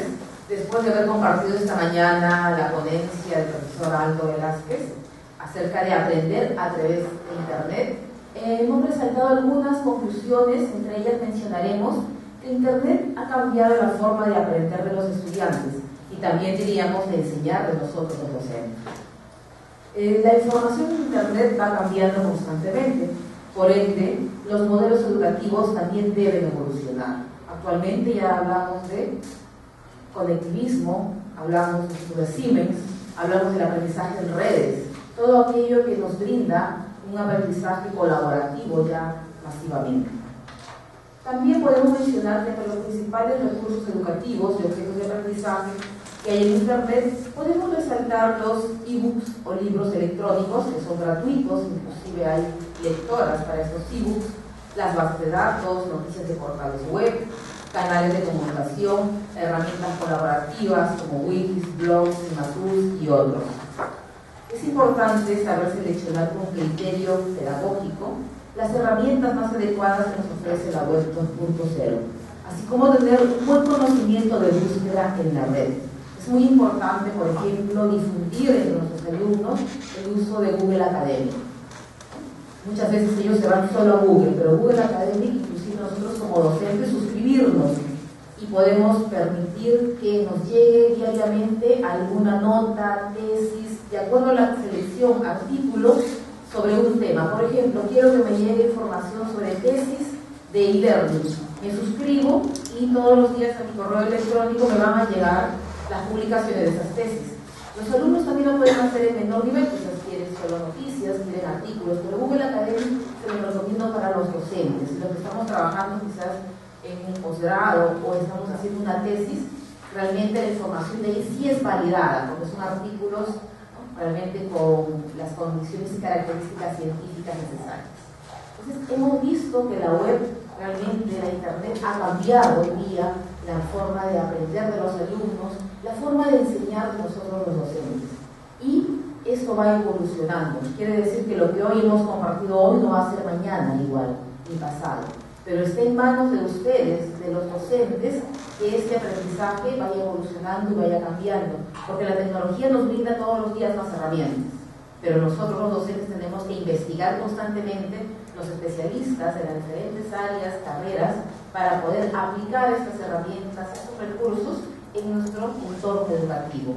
Después de haber compartido esta mañana la ponencia del profesor Aldo Velázquez acerca de aprender a través de Internet, hemos resaltado algunas conclusiones. Entre ellas mencionaremos que Internet ha cambiado la forma de aprender de los estudiantes y también diríamos de enseñar de nosotros los docentes. La información en Internet va cambiando constantemente, por ende los modelos educativos también deben evolucionar. Actualmente ya hablamos de conectivismo, hablamos de Siemens, hablamos del aprendizaje en redes, todo aquello que nos brinda un aprendizaje colaborativo ya masivamente. También podemos mencionar que entre los principales recursos educativos y objetos de aprendizaje que hay en Internet, podemos resaltar los e-books o libros electrónicos que son gratuitos, inclusive hay lectoras para estos e-books, las bases de datos, noticias de portales web, canales de comunicación, herramientas colaborativas como wikis, blogs, Cimatus y otros. Es importante saber seleccionar con criterio pedagógico las herramientas más adecuadas que nos ofrece la web 2.0, así como tener un buen conocimiento de búsqueda en la red. Es muy importante, por ejemplo, difundir entre nuestros alumnos el uso de Google Academic. Muchas veces ellos se van solo a Google, pero Google Academic, inclusive nosotros como docentes, suscribirnos y podemos permitir que nos llegue diariamente alguna nota, tesis, de acuerdo a la selección, artículos sobre un tema. Por ejemplo, quiero que me llegue información sobre tesis de e-learning. Me suscribo y todos los días a mi correo electrónico me van a llegar las publicaciones de esas tesis. Los alumnos también lo pueden hacer en menor nivel, quizás quieren solo noticias, quieren artículos, pero Google Academy se lo recomiendo para los docentes. Los que estamos trabajando quizás en un posgrado o estamos haciendo una tesis, realmente la información de ahí sí es validada, porque son artículos, ¿no?, realmente con las condiciones y características científicas necesarias. Entonces, hemos visto que la web, realmente la internet, ha cambiado hoy día la forma de aprender de los alumnos, la forma de enseñar de nosotros los docentes. Y esto va evolucionando. Quiere decir que lo que hoy hemos compartido hoy no va a ser mañana igual, ni pasado. Pero está en manos de ustedes, de los docentes, que este aprendizaje vaya evolucionando y vaya cambiando. Porque la tecnología nos brinda todos los días más herramientas. Pero nosotros los docentes tenemos que investigar constantemente, los especialistas de las diferentes áreas, carreras, para poder aplicar estas herramientas, estos recursos en nuestro entorno educativo.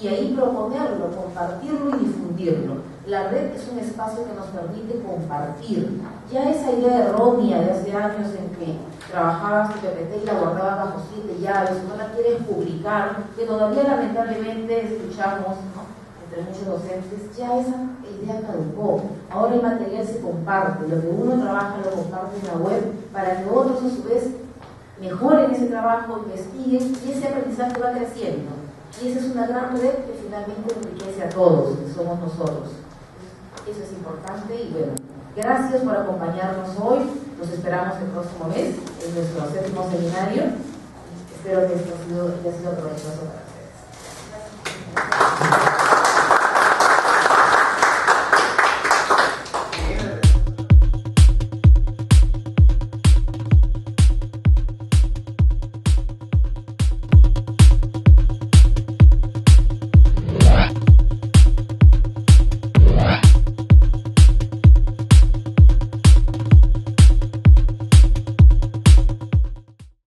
Y ahí proponerlo, compartirlo y difundirlo. La red es un espacio que nos permite compartir. Ya esa idea errónea de hace años en que trabajabas tu PPT y la guardabas bajo 7 llaves, no la quieres publicar, que todavía lamentablemente escuchamos, ¿no?, entre muchos docentes, ya esa idea caducó. Ahora el material se comparte, lo que uno trabaja lo comparte en la web para que otros a su vez mejoren ese trabajo, investiguen y ese aprendizaje va creciendo. Y esa es una gran red que finalmente enriquece a todos, que somos nosotros. Eso es importante y bueno, gracias por acompañarnos hoy. Los esperamos el próximo mes en nuestro 7º seminario. Espero que esto haya sido provechoso para todos.